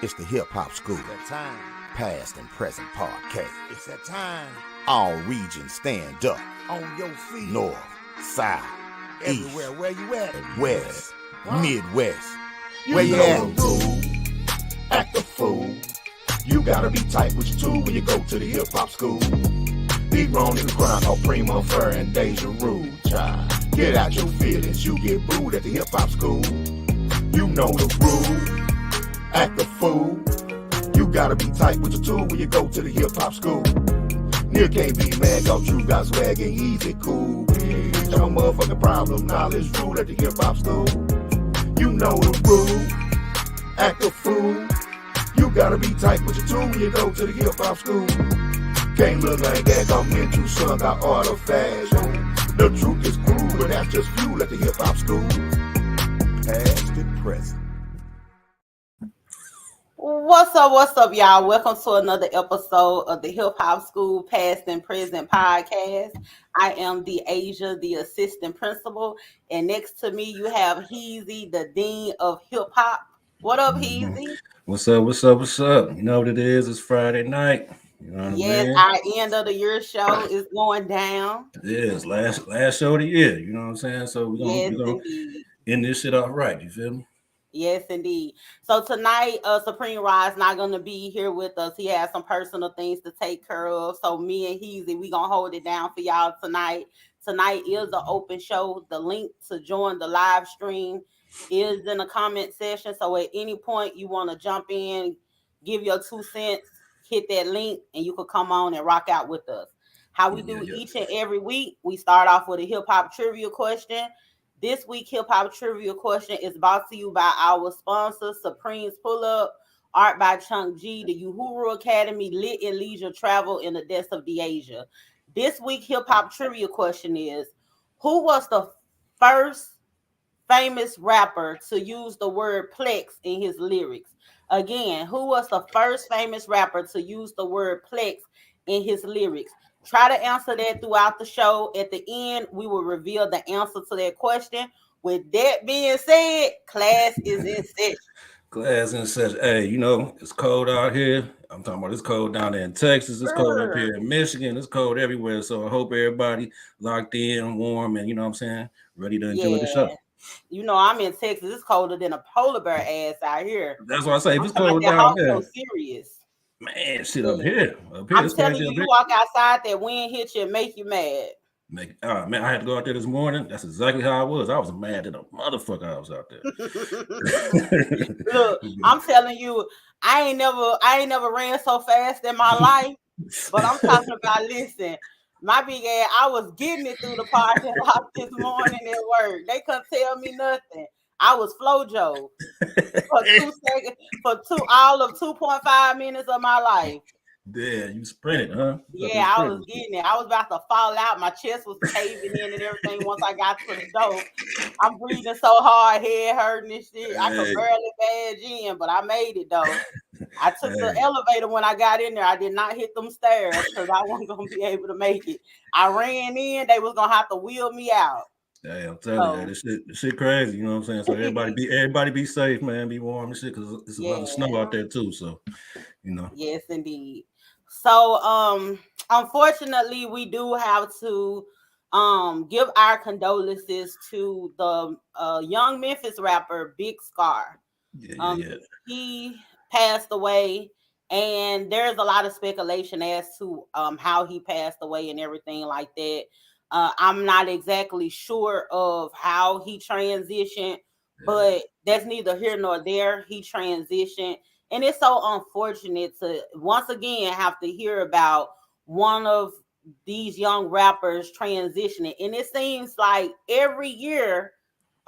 It's the Hip Hop School. It's that time. Past and present podcast. It's that time. All regions stand up. On your feet. North, south, everywhere. east, Where you at? and west, Huh? Midwest. You Where you know at? the rule. Act a fool. You gotta be tight with your tool when you go to the Hip Hop School. Be grown in the ground, called Prima, Fur, and Deja Rule, child. Get out your feelings, you get booed at the Hip Hop School. You know the rule. Act a fool. You gotta be tight with your tool when you go to the Hip Hop School. Nigga can't be mad cause you got swag and easy cool. Bitch, I'm a motherfucking problem, knowledge rule at the Hip Hop School. You know the rule. Act a fool. You gotta be tight with your tool when you go to the Hip Hop School. Can't look like that, come into son, got artifacts. The truth is cruel, but that's just fuel at the Hip Hop School. Past and present. What's up, y'all? Welcome to another episode of the Hip Hop School Past and Present podcast. I am the Asia, the assistant principal, and next to me you have Heezy, the dean of hip hop. What up, Heezy? What's up? You know what it is? It's Friday night. You know what Yes, I mean? our end of the year show is going down. It is last show of the year. You know what I'm saying? So we're gonna end this shit off right. You feel me? Yes, indeed. So tonight, Supreme Rod's not going to be here with us. He has some personal things to take care of. So me and Heezy, we going to hold it down for y'all tonight. Tonight is an open show. The link to join the live stream is in the comment section. So at any point you want to jump in, give your 2 cents, hit that link, and you could come on and rock out with us. How we do each and every week, we start off with a hip-hop trivia question. This week, Hip Hop Trivia question is brought to you by our sponsor, Supreme's Pull Up, Art by Chunk G, the Uhuru Academy, Lit and Leisure Travel, and the Deaths of Deasia. This week, Hip Hop Trivia question is, who was the first famous rapper to use the word plex in his lyrics? Again, who was the first famous rapper to use the word plex in his lyrics? Try to answer that throughout the show. At the end, we will reveal the answer to that question. With that being said, class is in session. Class in session. Hey, you know, it's cold out here. I'm talking about it's cold down there in Texas. It's cold up here in Michigan. It's cold everywhere. So I hope everybody locked in, warm, and you know what I'm saying, ready to enjoy the show. You know, I'm in Texas. It's colder than a polar bear ass out here. That's why I say if it's cold down there. So serious. Man, shit up here. I'm telling you, you walk outside, that wind hit you and make you mad. Man, I had to go out there this morning. That's exactly how I was. I was mad at a motherfucker. I was out there. Look, I'm telling you, I ain't never ran so fast in my life. But I'm talking about, listen, my big ass, I was getting it through the parking lot this morning at work. They couldn't tell me nothing. I was Flojo for 2 seconds, all of 2.5 minutes of my life. Yeah, you sprinted, huh? Yeah, I was getting it. I was about to fall out. My chest was caving in and everything once I got to the door. I'm breathing so hard, head hurting and shit. I could barely badge in, but I made it though. I took the elevator when I got in there. I did not hit them stairs because I wasn't going to be able to make it. I ran in. They was going to have to wheel me out. Hey, I'm telling you, this shit crazy. You know what I'm saying? So everybody be safe, man. Be warm and shit because it's a lot of snow out there too. So, you know. Yes, indeed. So, unfortunately, we do have to give our condolences to the young Memphis rapper Big Scar. He passed away, and there's a lot of speculation as to how he passed away and everything like that. I'm not exactly sure of how he transitioned, but that's neither here nor there. He transitioned, and it's so unfortunate to once again have to hear about one of these young rappers transitioning. And it seems like every year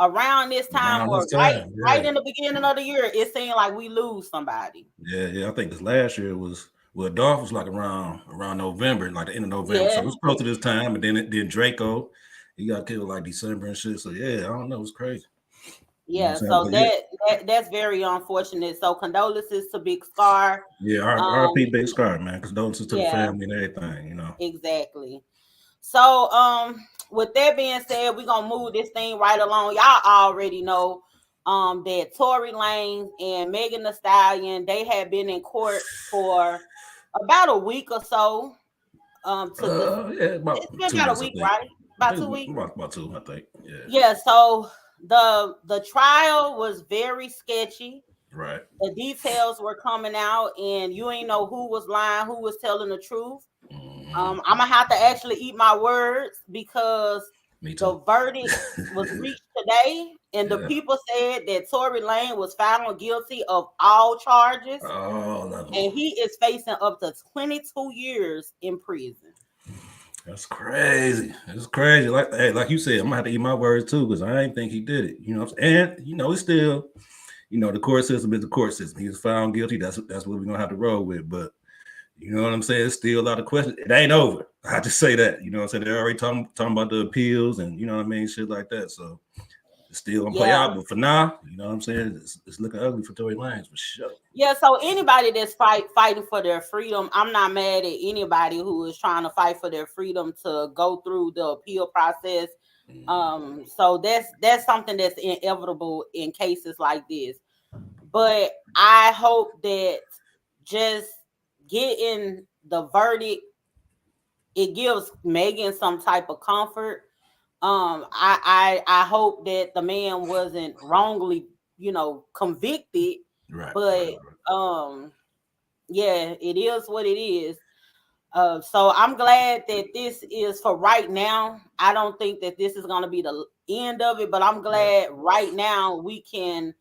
around this time, right in the beginning of the year, it seemed like we lose somebody. Yeah. I think this last year was. Well, Dolph was like around November, like the end of November. So it was close to this time. And then Draco, he got killed like December and shit. So yeah, I don't know. It's crazy. Yeah, you know so that's very unfortunate. So condolences to Big Scar. Yeah, RP Big Scar, man. Condolences to the family and everything, you know. Exactly. So with that being said, we're gonna move this thing right along. Y'all already know that Tory Lanez and Megan Thee Stallion, they had been in court for about a week or so. About It's been 2 about a weeks, I week, think. right? I About think 2 weeks. about 2, I think. Yeah. Yeah. So the trial was very sketchy. Right. The details were coming out, and you ain't know who was lying, who was telling the truth. I'm gonna have to actually eat my words because Me the too. verdict was reached today, and the Yeah. people said that Tory Lanez was found guilty of all charges, All of them. and he is facing up to 22 years in prison. That's crazy. It's crazy. Like you said, I'm gonna have to eat my words too, because I ain't think he did it. And it's still, the court system is the court system. He was found guilty. That's what we're gonna have to roll with. But you know what I'm saying? It's still a lot of questions. It ain't over. I just say that. You know what I'm saying? They're already talking about the appeals and shit like that. So it's still gonna play out. But for now, you know what I'm saying? It's looking ugly for Tory Lanez for sure. Yeah, so anybody that's fighting for their freedom, I'm not mad at anybody who is trying to fight for their freedom to go through the appeal process. So that's something that's inevitable in cases like this. But I hope that just getting the verdict, it gives Megan some type of comfort. I hope that the man wasn't wrongly, convicted. Right. But yeah, it is what it is. So I'm glad that this is for right now. I don't think that this is going to be the end of it, but I'm glad right now we can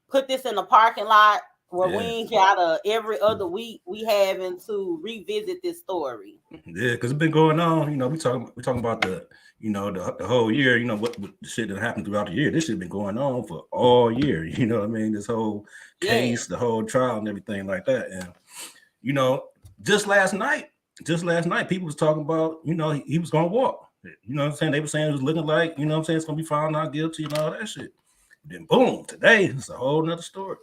put this in the parking lot where we ain't got every other week we having to revisit this story. Yeah, because it's been going on. We talking about the the whole year. What the shit that happened throughout the year. This shit been going on for all year. You know what I mean? This whole case, the whole trial, and everything like that. And just last night, people was talking about he was gonna walk. You know what I'm saying? They were saying it was looking like it's gonna be found not guilty and all that shit. Then boom, today it's a whole nother story.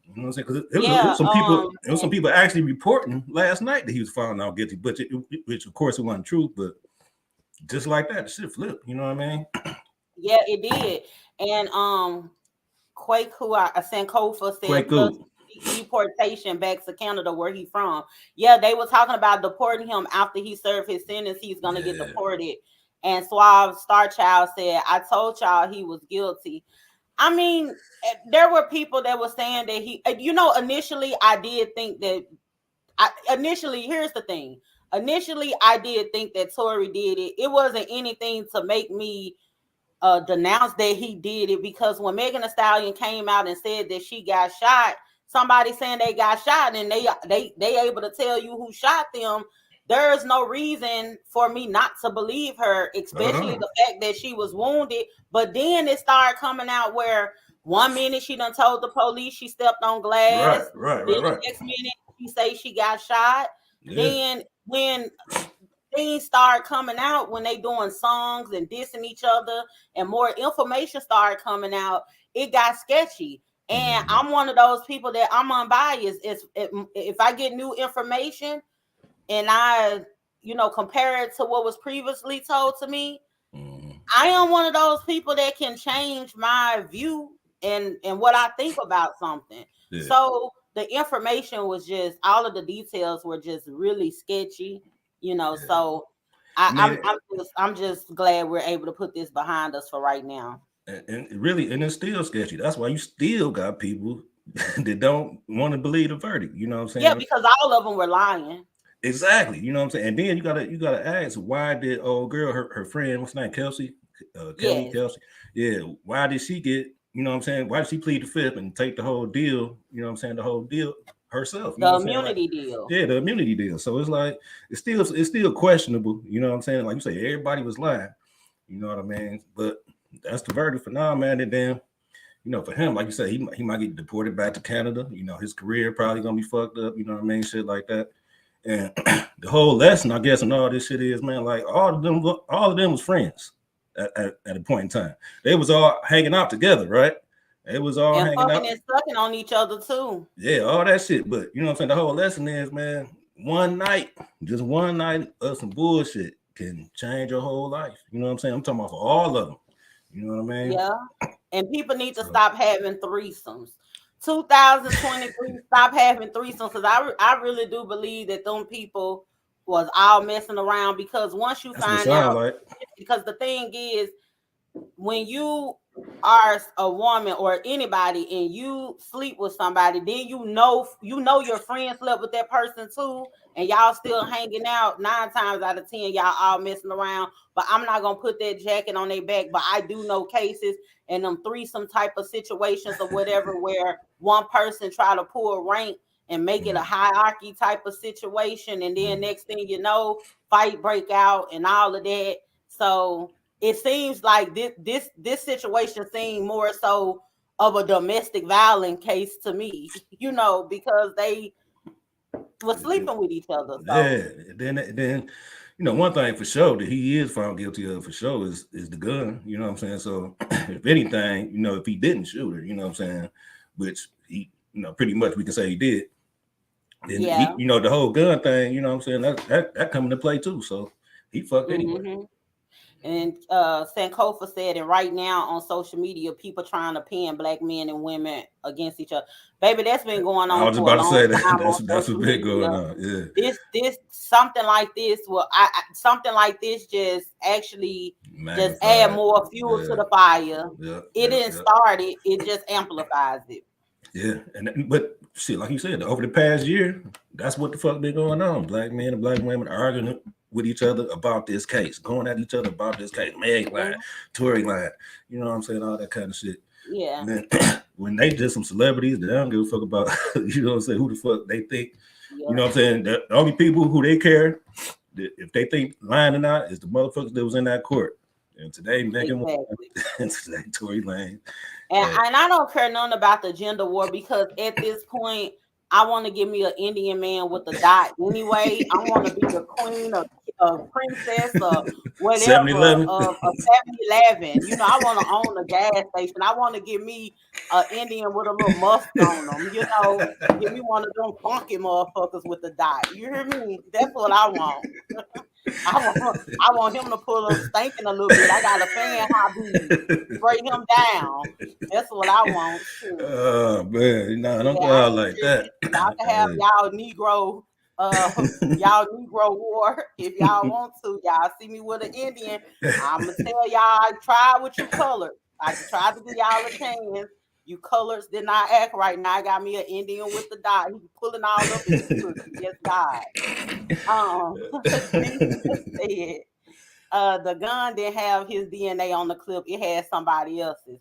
You know what I'm saying? Because it was some people. It was some people actually reporting last night that he was found out guilty, but which of course it wasn't true. But just like that, the shit flipped. You know what I mean? Yeah, it did. And Kwaku Sankofa said plus deportation back to Canada where he from. Yeah, they were talking about deporting him after he served his sentence. He's gonna get deported. And Suave Star Child said, "I told y'all he was guilty." I mean, there were people that were saying that he, initially I did think that. Here's the thing. Initially, I did think that Tory did it. It wasn't anything to make me denounce that he did it, because when Megan Thee Stallion came out and said that she got shot, somebody saying they got shot and they able to tell you who shot them. There is no reason for me not to believe her, especially the fact that she was wounded. But then it started coming out where 1 minute she done told the police she stepped on glass. Right. The next minute she say she got shot. Then when things start coming out, when they doing songs and dissing each other and more information started coming out, it got sketchy. And I'm one of those people that I'm unbiased. If I get new information and I, compare it to what was previously told to me, I am one of those people that can change my view and what I think about something. So the information was just, all of the details were just really sketchy, so I'm just glad we're able to put this behind us for right now. And it's still sketchy. That's why you still got people that don't want to believe the verdict. You know what I'm saying? Yeah, because all of them were lying. Exactly. You know what I'm saying? And then you gotta ask, why did old girl, her friend, what's her name, Kelsey? Kelsey. Yeah. Why did she get, you know what I'm saying? Why did she plead the fifth and take the whole deal? You know what I'm saying? The whole deal herself. The immunity deal. Yeah, the immunity deal. So it's like it's still questionable. You know what I'm saying? Like you say, everybody was lying. You know what I mean? But that's the verdict for now, man. And then, for him, like you said, he might get deported back to Canada. His career probably gonna be fucked up. You know what I mean? Shit like that. And the whole lesson, I guess, and all this shit is, man, like all of them was friends at a point in time. They was all hanging out together, right? It was all and hanging fucking out and sucking on each other too. Yeah, all that shit. But you know what I'm saying? The whole lesson is, man, just one night of some bullshit can change your whole life. You know what I'm saying? I'm talking about for all of them. You know what I mean? Yeah. And people need to So- stop having threesomes. 2023, stop having threesomes, because I really do believe that them people was all messing around, because once you That's what it find sound out, like. because the thing is, when you are a woman or anybody and you sleep with somebody, then you know your friend slept with that person too, and y'all still hanging out. 9 times out of 10, y'all all messing around. But I'm not gonna put that jacket on their back. But I do know cases and them threesome type of situations or whatever where one person try to pull rank and make it a hierarchy type of situation, and then next thing you know, fight break out and all of that. So it seems like this situation seemed more so of a domestic violence case to me, because they were sleeping with each other. So. Yeah, then one thing for sure that he is found guilty of for sure is the gun. You know what I'm saying? So if anything, if he didn't shoot her, you know what I'm saying, which he, pretty much we can say he did. Then yeah, he, the whole gun thing, you know what I'm saying, that come into play too. So he fucked anyway. Mm-hmm. And Sankofa said, and right now on social media, people trying to pin black men and women against each other. Baby, that's been going on. I was for about a to long say time that. That's what's been going on. Yeah. This something like this something like this just actually just add more fuel to the fire. It didn't start it; it just amplifies it. Yeah, but shit, like you said, over the past year, that's what the fuck been going on. Black men and black women arguing with each other about this case, going at each other about this case. Meg lying, Tory lying, you know what I'm saying, all that kind of shit. Yeah. And then, when they just some celebrities, they don't give a fuck about, you know what I'm saying, who the fuck they think. Yeah. You know what I'm saying? The only people who they care, if they think lying or not, is the motherfuckers that was in that court. And today, Megan and today, Tory Lanez. And I don't care nothing about the gender war, because at this point, I want to give me an Indian man with a dot anyway. I want to be the queen or princess or whatever 7-Eleven. of a 7-Eleven. I want to own a gas station. I want to give me an Indian with a little musk on them. Give me one of them funky motherfuckers with a dot. You hear me? That's what I want. I want him to pull up stinking a little bit. I got a fan hobby. Spray him down. That's what I want. Oh man, don't go out like that. Y'all can have y'all Negro war if y'all want to. Y'all see me with an Indian, I'ma tell y'all I tried with you colored. I tried to give y'all a chance. You colors did not act right. Now I got me an Indian with the dot. He pulling all up his foot. Yes, God. The gun didn't have his DNA on the clip. It had somebody else's.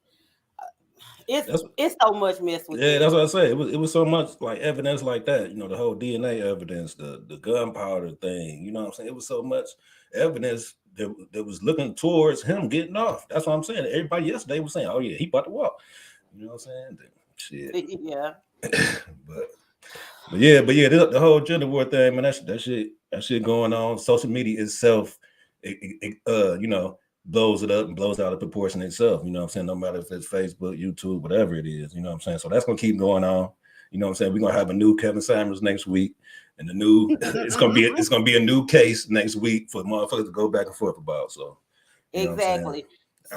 It's so much mess with it. That's what I say. It was so much like evidence like that. The whole DNA evidence, the gunpowder thing. You know what I'm saying? It was so much evidence that was looking towards him getting off. That's what I'm saying. Everybody yesterday was saying, "Oh yeah, he about to walk." You know what I'm saying? Shit. Yeah. but yeah, the whole gender war thing, man. That shit going on. Social media itself, blows it up and blows out of proportion itself. You know what I'm saying? No matter if it's Facebook, YouTube, whatever it is. You know what I'm saying? So that's gonna keep going on. You know what I'm saying? We're gonna have a new Kevin Samuels next week, and it's gonna be a new case next week for motherfuckers to go back and forth about. So exactly.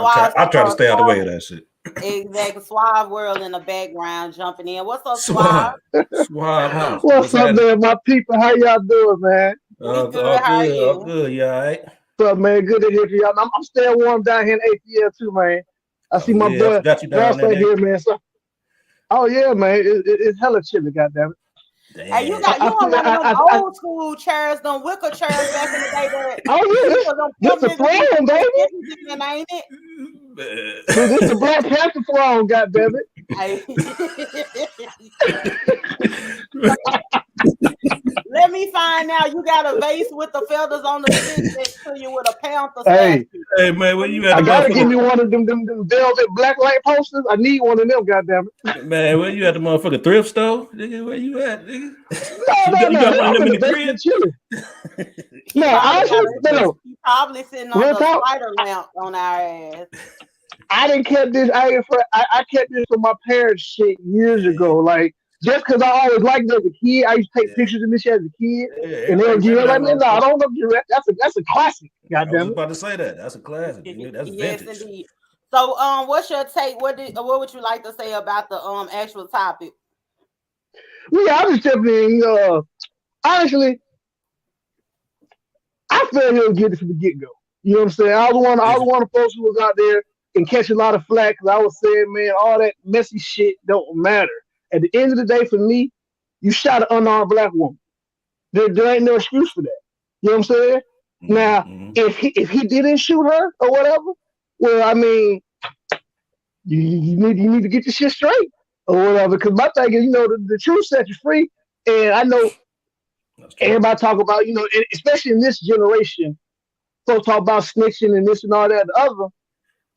I try to stay out of the way of that shit. Exactly. Suave World in the background jumping in. What's up, Suave? Suave. What's up there, my people? How y'all doing, man? All good. Good. You all right? What's up, man? Good to hear from y'all. I'm staying warm down here in ATL too, man. I see my boy. Stay here, man. So, yeah, man. It's hella chilly, goddamn it. Hey, you on one of them old school chairs, them wicker chairs back in the day. This a throne, baby. Ain't it? This is the Black Panther throne, goddammit. Let me find out. You got a vase with the feathers on the stick next to you with a panther. Hey man, where you at? I gotta give me one of them velvet black light posters. I need one of them, goddammit. Man, where you at the motherfucking thrift store? Nigga, where you at, nigga? No. You got one of them in the crib? No. You probably sitting on the spider lamp on our ass. I didn't kept this. I kept this from my parents' shit years ago. Like, just because I always liked it as a kid, I used to take pictures of this shit as a kid, and they'll give it like, man, no, I don't know. That's a classic. Goddamn. I was about to say that. That's a classic. That's yes, vintage. indeed. So, what's your take? What would you like to say about the actual topic? Well, yeah, I'm just definitely, honestly, I felt he was guilty from the get go. You know what I'm saying? I was one of the folks who was out there and catch a lot of flack because I was saying, man, all that messy shit don't matter. At the end of the day, for me, you shot an unarmed black woman. There ain't no excuse for that. You know what I'm saying? Now, if he didn't shoot her or whatever, well, I mean, you need to get your shit straight or whatever. Because my thing is, the truth sets you free. And I know everybody talk about, especially in this generation, folks talk about snitching and this and all that and the other.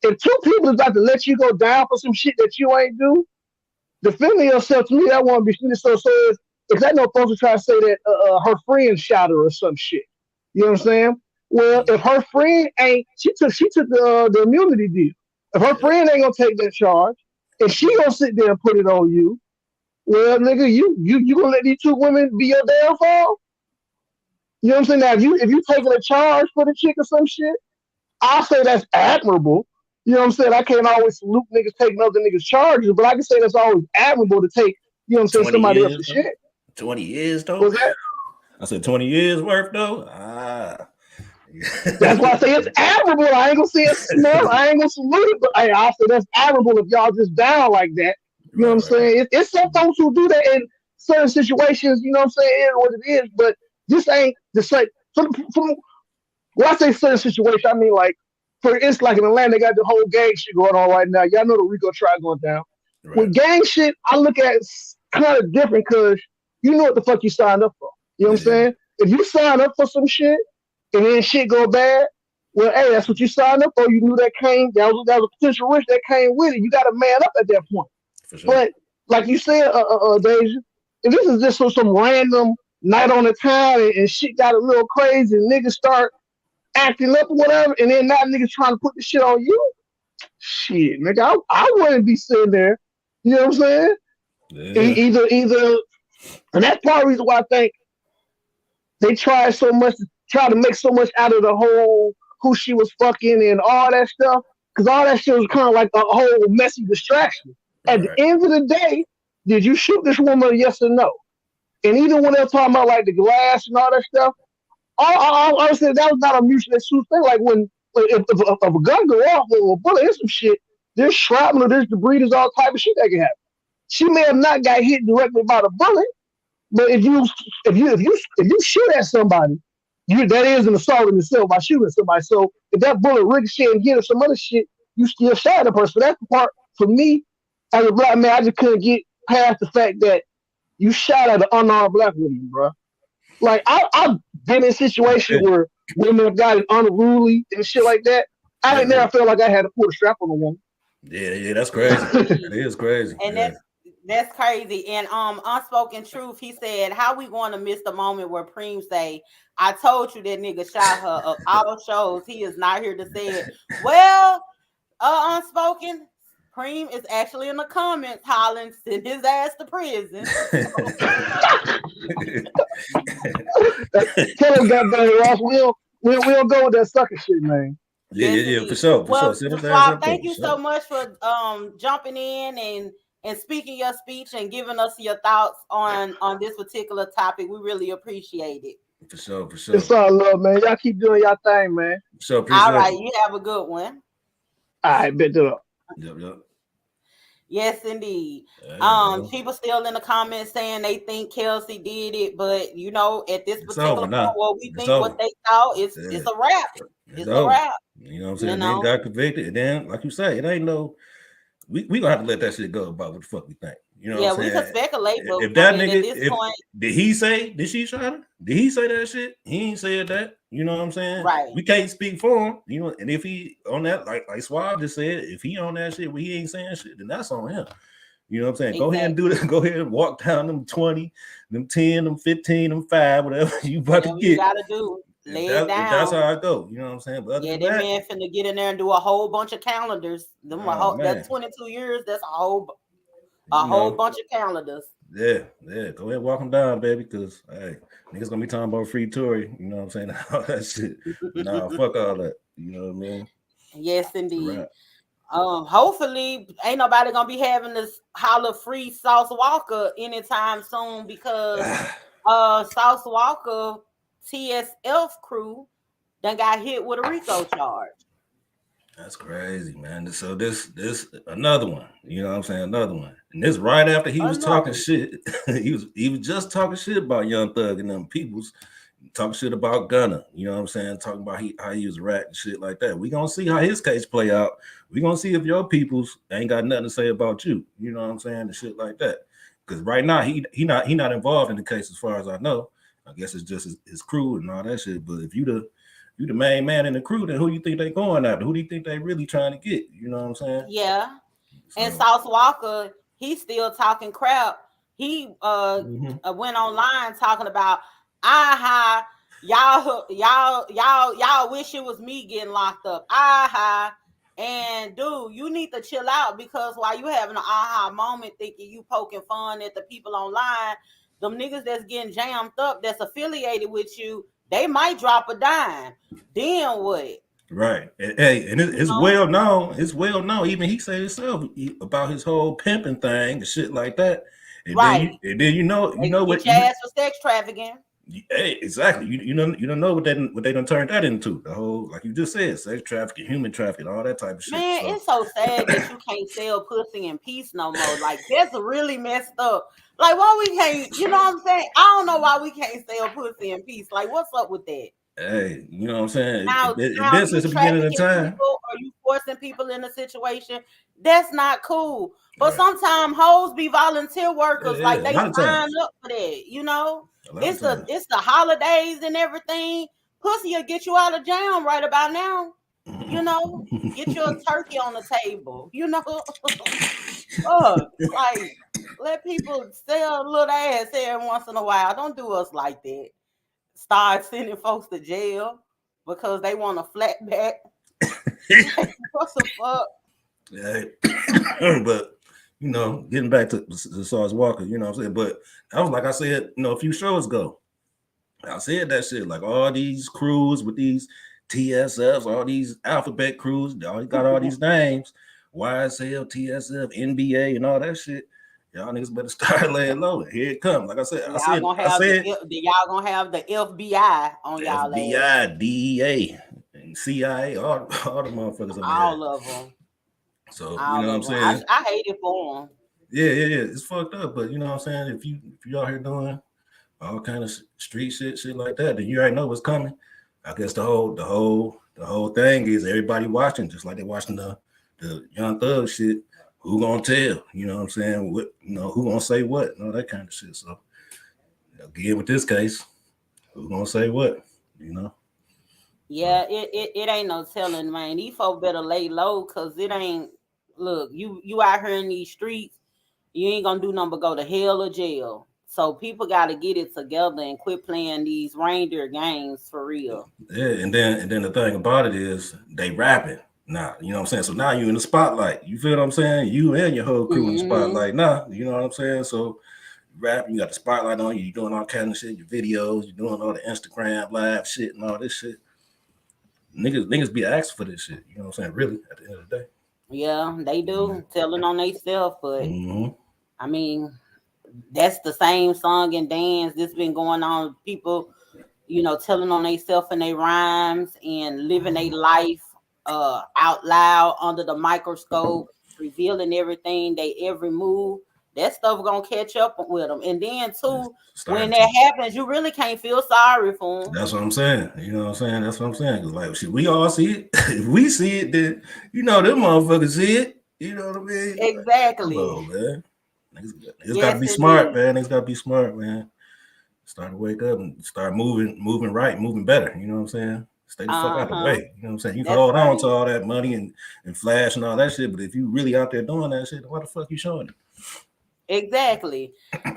If two people is about to let you go down for some shit that you ain't do, defending yourself, to me, that won't be shit. So if that no folks are trying to say that her friend shot her or some shit. You know what I'm saying? Well, if her friend ain't, she took the immunity deal. If her friend ain't gonna take that charge, and she gonna sit there and put it on you, well, nigga, you gonna let these two women be your downfall? You know what I'm saying? Now, if you taking a charge for the chick or some shit, I'll say that's admirable. You know what I'm saying? I can't always salute niggas taking other niggas' charges, but I can say that's always admirable to take, you know what I'm saying, somebody else's shit. 20 years, though? What's that? I said 20 years worth, though? That's why I say it's admirable. I ain't gonna say it's smart. I ain't gonna salute it, but I'll say that's admirable if y'all just down like that. You know what I'm saying? It's some folks who do that in certain situations, you know what I'm saying, it is what it is, but this ain't just like from when I say certain situation, I mean like for instance, like in Atlanta, they got the whole gang shit going on right now. Y'all know the RICO trial going down. Right. With gang shit, I look at it kind of different because you know what the fuck you signed up for. You know what I'm saying? If you sign up for some shit and then shit go bad, well, hey, that's what you signed up for. You knew that was a potential risk that came with it. You got to man up at that point. For sure. But like you said, Deja, if this is just some random night on the town and shit got a little crazy and niggas start acting up or whatever, and then now niggas trying to put the shit on you, shit, nigga, I wouldn't be sitting there. You know what I'm saying? Yeah. Either, and that's part of the reason why I think they try to make so much out of the whole who she was fucking and all that stuff, because all that shit was kind of like a whole messy distraction. At the end of the day, did you shoot this woman, yes or no? And even when they're talking about like the glass and all that stuff, I was saying that was not a mutually exclusive thing. Like if a gun go off or a bullet hit some shit, there's shrapnel, there's debris, there's all type of shit that can happen. She may have not got hit directly by the bullet, but if you shoot at somebody, that is an assault in itself by shooting at somebody. So if that bullet ricocheted and hit or some other shit, you still shot a person. So that's the part for me as a black man. I just couldn't get past the fact that you shot at an unarmed black woman, bro. Like I've been in situations where women have gotten unruly and shit like that. I ain't never felt like I had to put a strap on a woman. Yeah, that's crazy. It is crazy. And that's crazy. And Unspoken Truth, he said, how we going to miss the moment where Preem say, I told you that nigga shot her of all shows. He is not here to say it. Well, Unspoken, Preem is actually in the comments hollering, send his ass to prison. Tell him, goddamn Ross, we'll go with that sucker shit, man. Yeah, for sure. Well, Swab, thank you so much for jumping in and speaking your speech and giving us your thoughts on this particular topic. We really appreciate it. For sure. It's all love, man. Y'all keep doing y'all thing, man. So all right, you have a good one. All right, bet it up. Yep. Yes, indeed. People still in the comments saying they think Kelsey did it, but at this particular point, what we think, what they thought, it's a wrap. It's a wrap. You know what I'm saying? They got convicted, and then, like you say, it ain't no. We gonna have to let that shit go about what the fuck we think. You know what I'm saying? We can speculate, but if that nigga, at this point, did she shot her? Did he say that shit? He ain't said that. You know what I'm saying? Right. We can't speak for him. And if he on that, like Swab just said, if he on that shit where he ain't saying shit, then that's on him. You know what I'm saying? Exactly. Go ahead and do that. Go ahead and walk down them 20, them 10, them 15, them 5, whatever you about to get. You gotta do. Lay it down. That's how I go. You know what I'm saying? But that man finna get in there and do a whole bunch of calendars. That's 22 years. That's a whole bunch of calendars. Yeah. Go ahead and walk them down, baby, because hey, niggas gonna be talking about free Tory. You know what I'm saying? All that shit. Nah, fuck all that. You know what I mean? Yes, indeed. Hopefully ain't nobody gonna be having this holler free Sauce Walka anytime soon because Sauce Walka TSF crew done got hit with a RICO charge. That's crazy, man. So this another one. You know what I'm saying? Another one. And this right after he was talking shit. he was just talking shit about Young Thug and them peoples. Talking shit about Gunna. You know what I'm saying? Talking about how he was a rat and shit like that. We gonna see how his case play out. We gonna see if your peoples ain't got nothing to say about you. You know what I'm saying? And shit like that. Because right now he not involved in the case as far as I know. I guess it's just his crew and all that shit. But if you the main man in the crew, then who you think they going after? Who do you think they really trying to get? You know what I'm saying? Yeah. So. And Sauce Walka, he's still talking crap. He went online talking about y'all wish it was me getting locked up. And dude, you need to chill out because while you having an aha moment thinking you poking fun at the people online, them niggas that's getting jammed up that's affiliated with you, they might drop a dime. Then what? Right. And it's well known. It's well known. Even he said himself about his whole pimping thing and shit like that. And right. Then you know what your ass for sex trafficking. Hey, exactly. You don't know what they done turned that into. The whole, like you just said, sex trafficking, human trafficking, all that type of shit. Man, it's so sad that you can't sell pussy in peace no more. Like that's really messed up. Like why we can't, you know what I'm saying? I don't know why we can't sell pussy in peace. Like what's up with that? Hey, you know what I'm saying? Now this is the beginning of the time. Are you forcing people in a situation? That's not cool. But sometimes hoes be volunteer workers, like they sign up for that, you know? It's the holidays and everything. Pussy will get you out of jam right about now. You know, get you a turkey on the table. You know, like let people sell a little ass every once in a while. Don't do us like that. Start sending folks to jail because they want a flat back. What the fuck? Yeah, but you know, getting back to Sauce Walka, you know what I'm saying? But that was like I said, you know, a few shows ago. I said that shit, like all these crews with these TSFs, all these alphabet crews, they all got all these names, YSL, TSF, NBA, and all that shit. Y'all niggas better start laying low. Here it comes. Like I said, y'all gonna have the FBI on y'all. FBI, DEA, and CIA, all the motherfuckers. All of them. So you know what I'm saying? I hate it for them. Yeah. It's fucked up, but you know what I'm saying? If you out here doing all kind of street shit like that, then you already know what's coming. I guess the whole thing is everybody watching, just like they're watching the Young Thug shit. Who gonna tell? You know what I'm saying? What, you know, who gonna say what? And all that kind of shit. So again, with this case, who gonna say what? You know? Yeah, it ain't no telling, man. These folks better lay low because it ain't. Look, you out here in these streets, you ain't gonna do nothing but go to hell or jail. So people got to get it together and quit playing these reindeer games for real. Yeah, and then the thing about it is they rapping. Nah, you know what I'm saying? So now you in the spotlight. You feel what I'm saying? You and your whole crew in the spotlight. Nah, you know what I'm saying? So rapping, you got the spotlight on you. You doing all kind of shit, your videos, you doing all the Instagram live shit and all this shit. Niggas be asking for this shit. You know what I'm saying? Really, at the end of the day. Yeah, they do. Telling on themselves, but I mean, that's the same song and dance that's been going on. People, you know, telling on themselves and their rhymes and living their life out loud under the microscope, revealing everything, they every move. That stuff gonna catch up with them. And then too, when that happens, you really can't feel sorry for them. That's what I'm saying. You know what I'm saying? That's what I'm saying. Cause like, we all see it. If we see it, then you know them motherfuckers see it. You know what I mean? Exactly. Like, come on, man. Niggas gotta be smart, man. Niggas gotta be smart, man. Start to wake up and start moving right, moving better. You know what I'm saying? Stay the fuck out the way. You know what I'm saying? You can hold on to all that money and flash and all that shit, but if you really out there doing that shit, why the fuck you showing it? Exactly.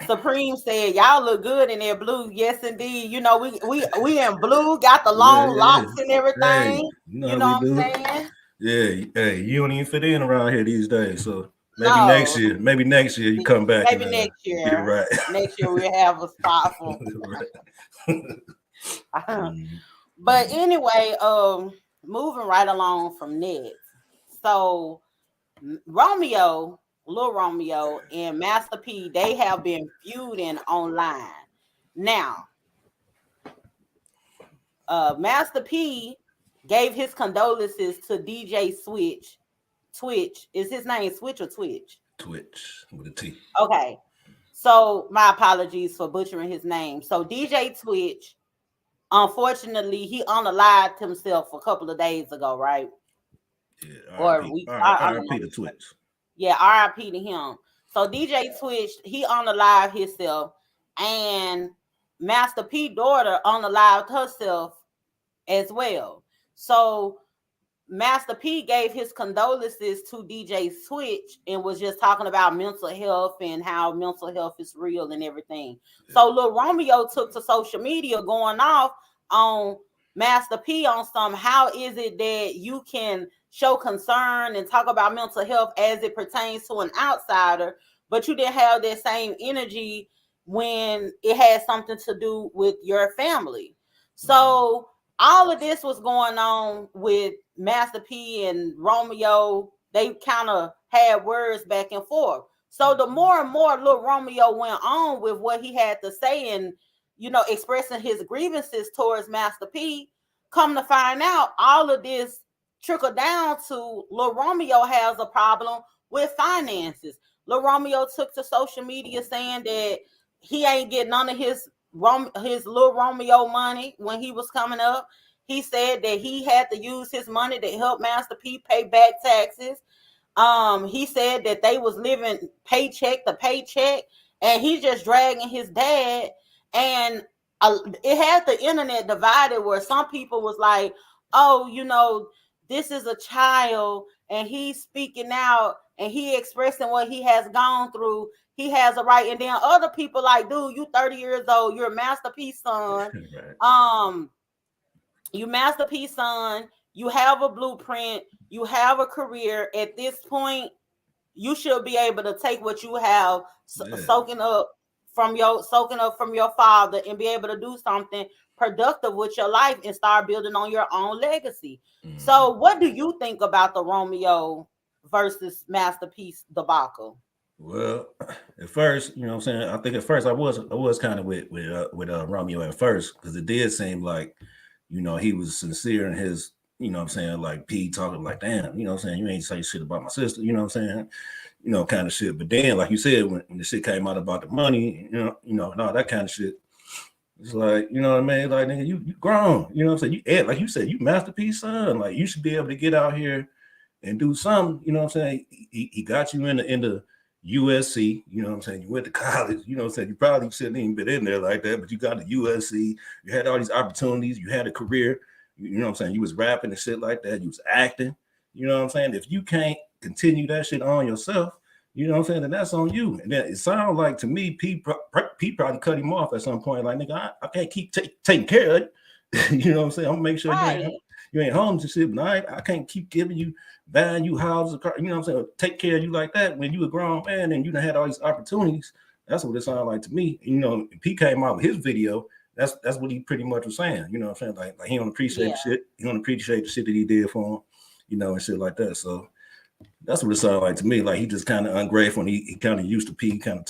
Supreme said, "Y'all look good in their blue." Yes, indeed. You know, we in blue, got the long locks and everything. Hey, you know what I'm saying? Yeah. Hey, you don't even fit in around here these days. So maybe next year you come back. Maybe next year. Right. Next year we'll have a spot for. But anyway, moving right along from that. So Lil Romeo, and Master P, they have been feuding online. Now, Master P gave his condolences to DJ Switch. Twitch. Is his name Switch or Twitch? Twitch with a T. Okay. So my apologies for butchering his name. So DJ Twitch, unfortunately, he unalived himself a couple of days ago, right? Yeah, Or weeks. I don't know. RIP to Twitch. Yeah, RIP to him. So DJ Twitch, he unalived himself, and Master P daughter unalived herself as well. So Master P gave his condolences to DJ Switch and was just talking about mental health and how mental health is real and everything. Yeah. So Lil Romeo took to social media going off on Master P on some, how is it that you can show concern and talk about mental health as it pertains to an outsider, but you didn't have that same energy when it had something to do with your family. So all of this was going on with Master P and Romeo. They kind of had words back and forth. So the more and more Lil Romeo went on with what he had to say and, you know, expressing his grievances towards Master P, come to find out all of this trickled down to Lil Romeo has a problem with finances. Lil Romeo took to social media saying that he ain't getting none of his Lil Romeo money when he was coming up. He said that he had to use his money to help Master P pay back taxes. He said that they was living paycheck to paycheck, and he just dragging his dad. And it had the internet divided where some people was like, oh, you know, this is a child and he's speaking out and he expressing what he has gone through. He has a right. And then other people like, dude, you 30 years old, you're a Master P son. Right. You Master P son, you have a blueprint, you have a career. At this point, you should be able to take what you have soaking up from your father and be able to do something productive with your life and start building on your own legacy. So what do you think about the Romeo versus Master P debacle? Well, at first, you know what I'm saying? I think at first I was kind of with Romeo at first, because it did seem like, you know, he was sincere in his, you know what I'm saying, like P talking like, damn, you know what I'm saying, you ain't say shit about my sister, you know what I'm saying, you know, kind of shit. But then, like you said, when the shit came out about the money, you know, and all that kind of shit, it's like, you know what I mean, like, nigga, you grown, you know what I'm saying, you, like you said, you Master P son, like you should be able to get out here and do something, you know what I'm saying. He got you in the USC, you know what I'm saying? You went to college, you know what I'm saying? You probably shouldn't even been in there like that, but you got to USC, you had all these opportunities, you had a career, you know what I'm saying? You was rapping and shit like that, you was acting, you know what I'm saying? If you can't continue that shit on yourself, you know what I'm saying, then that's on you. And then it sounds like to me, P probably cut him off at some point, like, nigga, I can't keep taking care of it. You know what I'm saying? I'm gonna make sure you ain't home and shit, but I can't keep giving you, buying you houses, you know what I'm saying, take care of you like that when you a grown man and you done had all these opportunities. That's what it sounded like to me. You know, P came out with his video, that's what he pretty much was saying, you know what I'm saying, like he don't appreciate the shit, he don't appreciate the shit that he did for him, you know, and shit like that. So that's what it sounded like to me, like he just kind of ungrateful and he kind of used to P kind of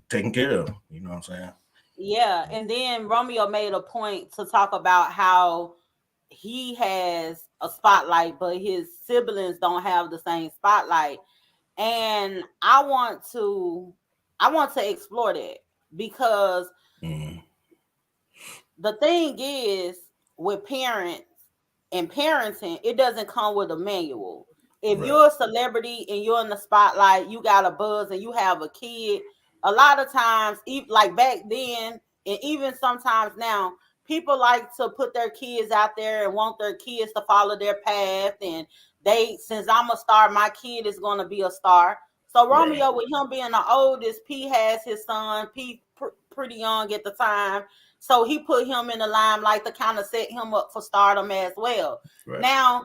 taking care of him, you know what I'm saying? Yeah, and then Romeo made a point to talk about how he has a spotlight, but his siblings don't have the same spotlight. And I want to explore that, because the thing is with parents and parenting, it doesn't come with a manual. If you're a celebrity and you're in the spotlight, you got a buzz and you have a kid, a lot of times, like back then, and even sometimes now, people like to put their kids out there and want their kids to follow their path. And since I'm a star, my kid is going to be a star. So Romeo, with him being the oldest, P has his son, P pretty young at the time. So he put him in the limelight to kind of set him up for stardom as well. Right. Now,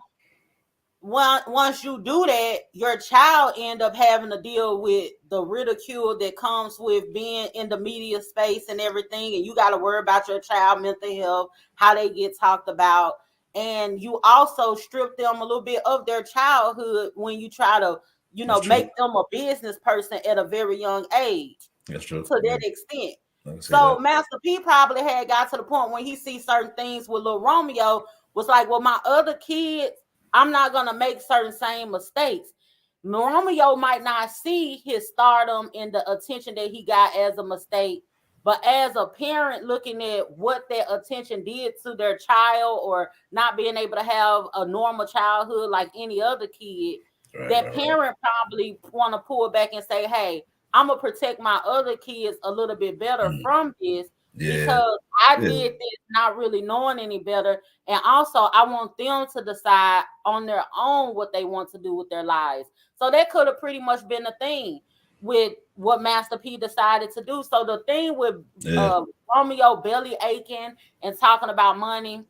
once you do that, your child end up having to deal with the ridicule that comes with being in the media space and everything. And you got to worry about your child mental health, how they get talked about. And you also strip them a little bit of their childhood when you try to make them a business person at a very young age. That's true. To that extent. So Master P probably had got to the point when he sees certain things with Lil Romeo was like, well, my other kids, I'm not gonna make certain same mistakes. Romeo might not see his stardom and the attention that he got as a mistake, but as a parent looking at what that attention did to their child or not being able to have a normal childhood like any other kid, parent probably want to pull back and say, hey, I'm gonna protect my other kids a little bit better from this because I did this not really knowing any better. And also I want them to decide on their own what they want to do with their lives. So that could have pretty much been the thing with what Master P decided to do. So the thing with Romeo belly aching and talking about money,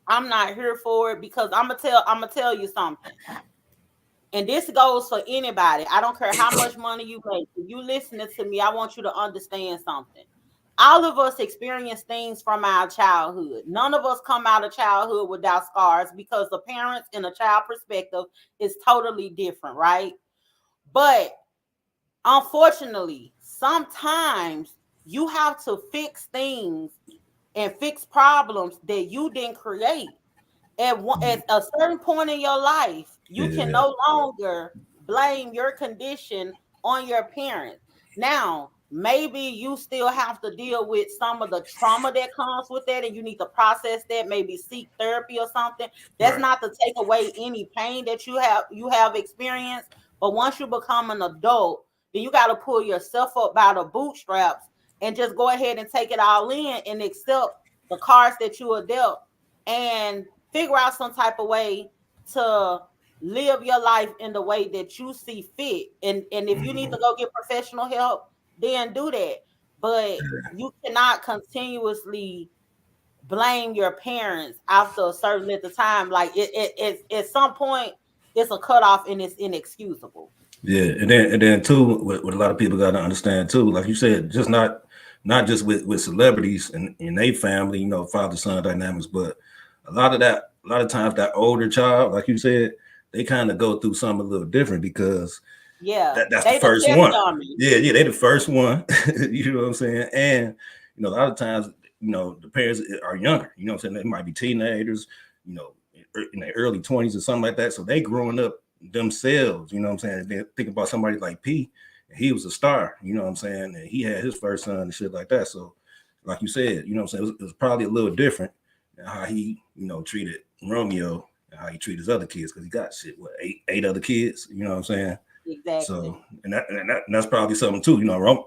I'm not here for it because I'm gonna tell you something. And this goes for anybody. I don't care how much money you make. If you listening to me, I want you to understand something. All of us experience things from our childhood. None of us come out of childhood without scars because the parents in a child perspective is totally different, right? But unfortunately, sometimes you have to fix things and fix problems that you didn't create. At a certain point in your life, you can no longer blame your condition on your parents. Now, maybe you still have to deal with some of the trauma that comes with that, and you need to process that, maybe seek therapy or something. That's not to take away any pain that you have experienced. But once you become an adult, then you got to pull yourself up by the bootstraps and just go ahead and take it all in and accept the cards that you are dealt and figure out some type of way to live your life in the way that you see fit. And if you need to go get professional help, then do that. But you cannot continuously blame your parents after a certain length of time. Like it at some point, it's a cutoff and it's inexcusable. Yeah, and then too, what a lot of people got to understand too, like you said, just not just with celebrities and their family, father son dynamics, but a lot of times that older child, like you said, they kind of go through something a little different because that's the first one. Yeah, they the first one. You know what I'm saying? And a lot of times, the parents are younger. You know what I'm saying? They might be teenagers, in their early 20s or something like that. So they growing up themselves. You know what I'm saying? They think about somebody like P. And he was a star. You know what I'm saying? And he had his first son and shit like that. So, like you said, you know what I'm saying? It was probably a little different how he, treated Romeo and how he treated his other kids because he got eight other kids. You know what I'm saying? Exactly. So, and that's probably something too.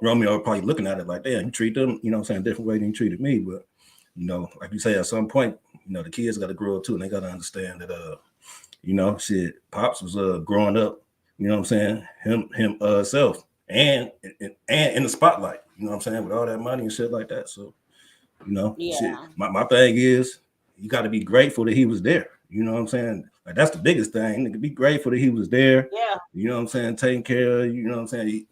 Romeo probably looking at it like, damn, you treat them, a different way than you treated me. But like you say, at some point, the kids got to grow up too, and they got to understand that, shit, Pops was growing up. You know what I'm saying? Him self and in the spotlight. You know what I'm saying? With all that money and shit like that. So, shit. My thing is, you got to be grateful that he was there. You know what I'm saying? Like that's the biggest thing. Be grateful that he was there. Yeah. You know what I'm saying? Taking care of you. You know what I'm saying?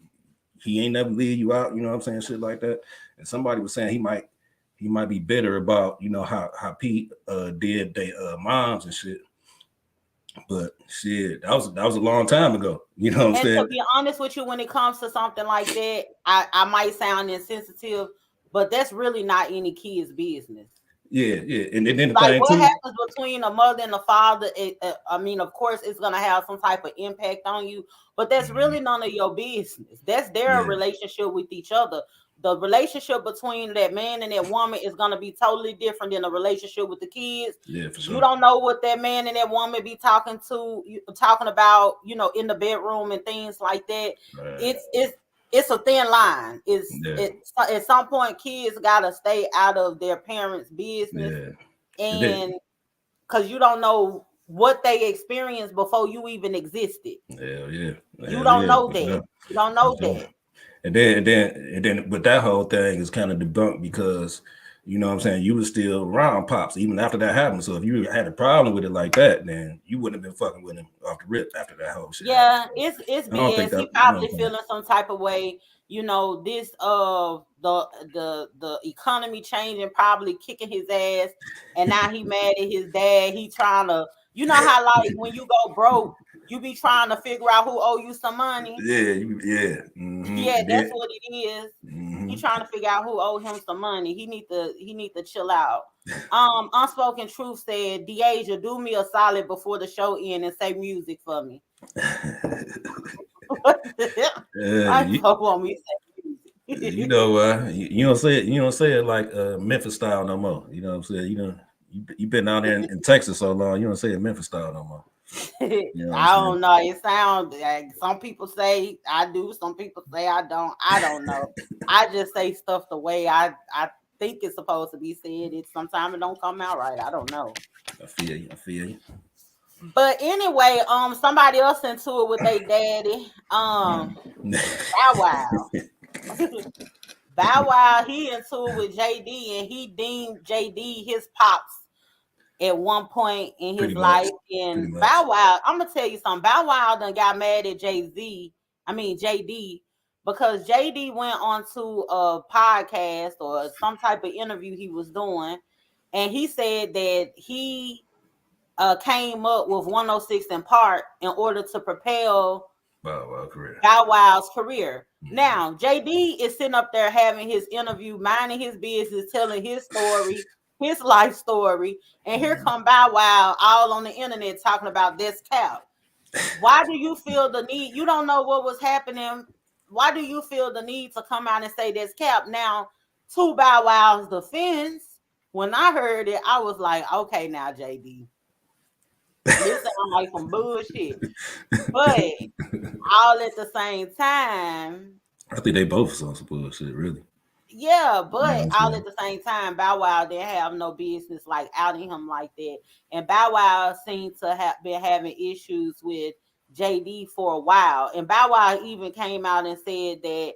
He ain't never leave you out. You know what I'm saying? Shit like that. And somebody was saying he might be bitter about how Pete did their moms and shit. But shit, that was a long time ago. You know what I'm saying? To be honest with you, when it comes to something like that, I might sound insensitive, but that's really not any kid's business. Yeah. And then the like thing what too, happens between a mother and a father, of course, it's gonna have some type of impact on you, but that's really none of your business. That's their relationship with each other. The relationship between that man and that woman is gonna be totally different than the relationship with the kids. Yeah, for sure. You don't know what that man and that woman be talking about, in the bedroom and things like that. Right. It's a thin line. At some point, kids gotta stay out of their parents' business, and because you don't know what they experienced before you even existed. You don't know that. You don't know that. And then, but that whole thing is kind of debunked because, you know what I'm saying, you were still around Pops even after that happened. So if you had a problem with it like that, then you wouldn't have been fucking with him off the rip after that whole shit. Yeah, it's BS. He probably feeling some type of way. This the economy changing, probably kicking his ass, and now he mad at his dad. He trying to, how like when you go broke, You be trying to figure out who owe you some money. Yeah. Yeah, that's what it is. He trying to figure out who owe him some money. He need to chill out. Unspoken Truth said, Deasia, do me a solid before the show end and say music for me. What the hell? Want me to say music. You know, you don't say it. You don't say it like Memphis style no more. You know what I'm saying? You been out there in Texas so long. You don't say it Memphis style no more. You know I don't know. It sounds like some people say I do. Some people say I don't. I don't know. I just say stuff the way I think it's supposed to be said. It sometimes it don't come out right. I don't know. I feel you. But anyway, somebody else into it with their daddy. Bow Wow. Bow Wow, he into it with JD, and he deemed JD his pops at one point in his life. And Bow Wow, I'm gonna tell you something. Bow Wow done got mad at JD, because JD went onto a podcast or some type of interview he was doing, and he said that he came up with 106 in part in order to propel Bow Wow's career. Now, JD is sitting up there having his interview, minding his business, telling his story, his life story, and here come Bow Wow all on the internet talking about this cap. Why do you feel the need? You don't know what was happening. Why do you feel the need to come out and say this cap? Now, to Bow Wow's defense, when I heard it, I was like, okay, now JD, this sounds like some bullshit. But all at the same time, I think they both saw some bullshit, really. Yeah, but all at the same time, Bow Wow didn't have no business like outing him like that. And Bow Wow seemed to have been having issues with JD for a while. And Bow Wow even came out and said that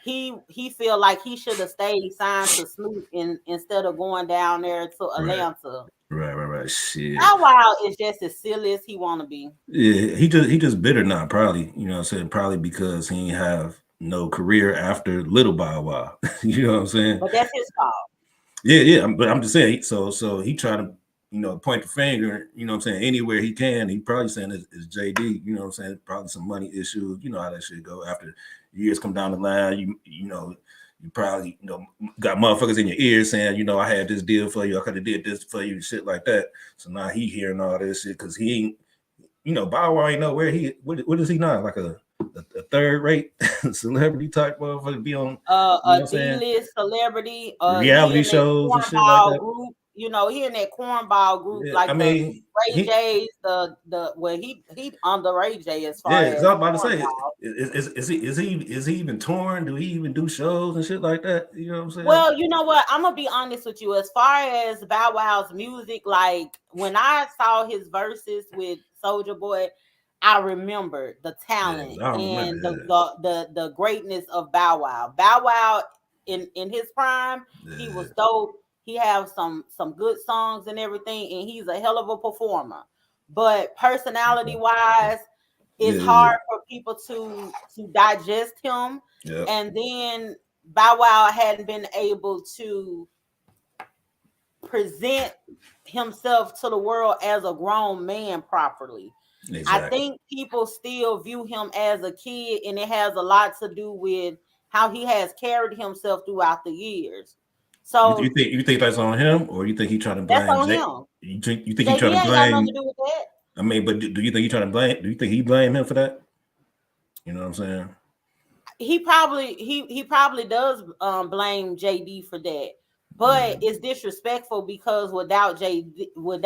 he feel like he should have stayed signed to Snoop instead of going down there to Atlanta. Right. Shit. Bow Wow is just as silly as he want to be. Yeah, he just bitter now, probably. You know what I'm saying? Probably because he ain't have no career after Little Bow Wow. You know what I'm saying? But that's his fault. Yeah. But I'm just saying, so he tried to, point the finger, you know what I'm saying, anywhere he can. He probably saying it's JD, you know what I'm saying? Probably some money issues. You know how that shit go. After years come down the line, you probably, got motherfuckers in your ears saying, I had this deal for you. I could have did this for you, shit like that. So now he hearing all this shit because he ain't, Bow Wow ain't know where what is he now? Like a third-rate celebrity type motherfucker, be on a D-list celebrity, reality shows and shit like that. Group. He in that cornball group, like Ray J's. He under Ray J as far as. I was about to say, is he even touring? Do he even do shows and shit like that? You know what I'm saying? Well, you know what? I'm gonna be honest with you. As far as Bow Wow's music, like when I saw his verses with Soulja Boy, I remember the talent and the greatness of Bow Wow. Bow Wow in his prime, he was dope. He have some good songs and everything, and he's a hell of a performer. But personality wise, it's hard for people to digest him. Yeah. And then Bow Wow hadn't been able to present himself to the world as a grown man properly. Exactly. I think people still view him as a kid, and it has a lot to do with how he has carried himself throughout the years. So you think that's on him, or you think he trying to blame? That's on him. You think he trying to blame? Got nothing to do with that. I mean, but do you think he trying to blame? Do you think he blame him for that? You know what I'm saying? He probably does blame JD for that, but it's disrespectful because without JD, you wouldn't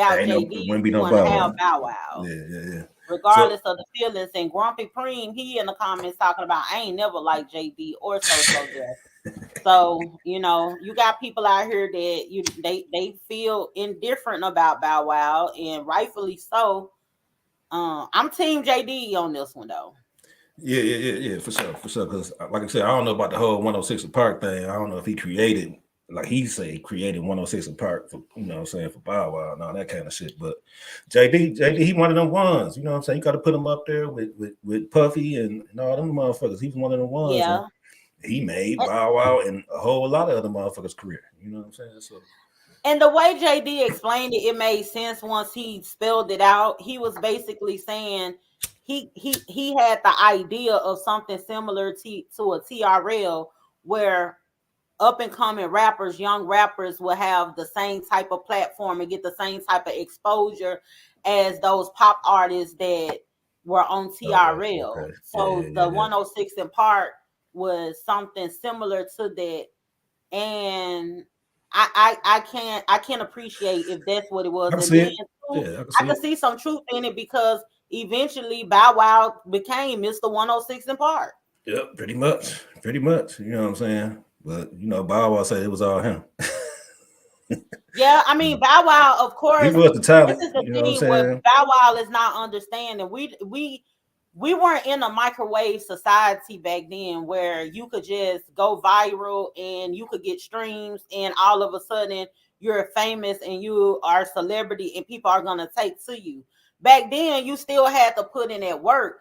have Bow Wow. Yeah. Regardless of the feelings, and Grumpy Preem, he in the comments talking about I ain't never liked JD or So. So you got people out here that they feel indifferent about Bow Wow, and rightfully so. I'm Team JD on this one though. Yeah, for sure. Because like I said, I don't know about the whole 106 Park thing. I don't know if he created, like he say, created 106 Park for for Bow Wow and all that kind of shit. But JD, he one of them ones. You know what I'm saying? You got to put him up there with Puffy and all them motherfuckers. He's one of them ones. Yeah. He made Bow Wow and a whole lot of other motherfuckers' career. You know what I'm saying? So. And the way JD explained it, it made sense once he spelled it out. He was basically saying he had the idea of something similar to a TRL where up and coming rappers, young rappers will have the same type of platform and get the same type of exposure as those pop artists that were on TRL. Okay. So Yeah. the 106 in Park was something similar to that. And I can't appreciate if that's what it was. I can And see then it. too, Yeah, I can I see can it. see some truth in it because eventually Bow Wow became Mr. 106 in Park. Yep, pretty much. Pretty much. You know what I'm saying? But you know, Bow Wow said it was all him. Yeah, I mean Bow Wow, of He course. was the This talent. is the You know what I'm thing what saying? Bow Wow is not understanding. We weren't in a microwave society back then where you could just go viral and you could get streams and all of a sudden you're famous and you are a celebrity and people are gonna take to you. Back then, you still had to put in that work.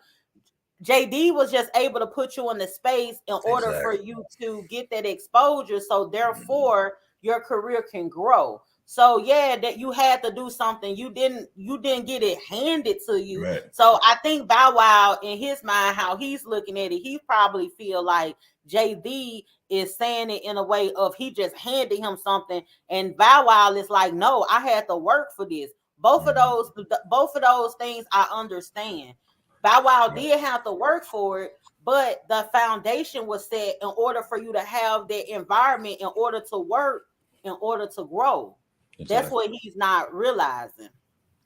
JD was just able to put you in the space in order for Exactly. you to get that exposure. So therefore, your career can grow. So yeah, that you had to do something. You didn't get it handed to you. Right. So I think Bow Wow, in his mind, how he's looking at it, he probably feel like JD is saying it in a way of he just handed him something, and Bow Wow is like, no, I had to work for this. Both of those things I understand. Bow Wow did have to work for it, but the foundation was set in order for you to have that environment, in order to work, in order to grow. That's Exactly. what he's not realizing.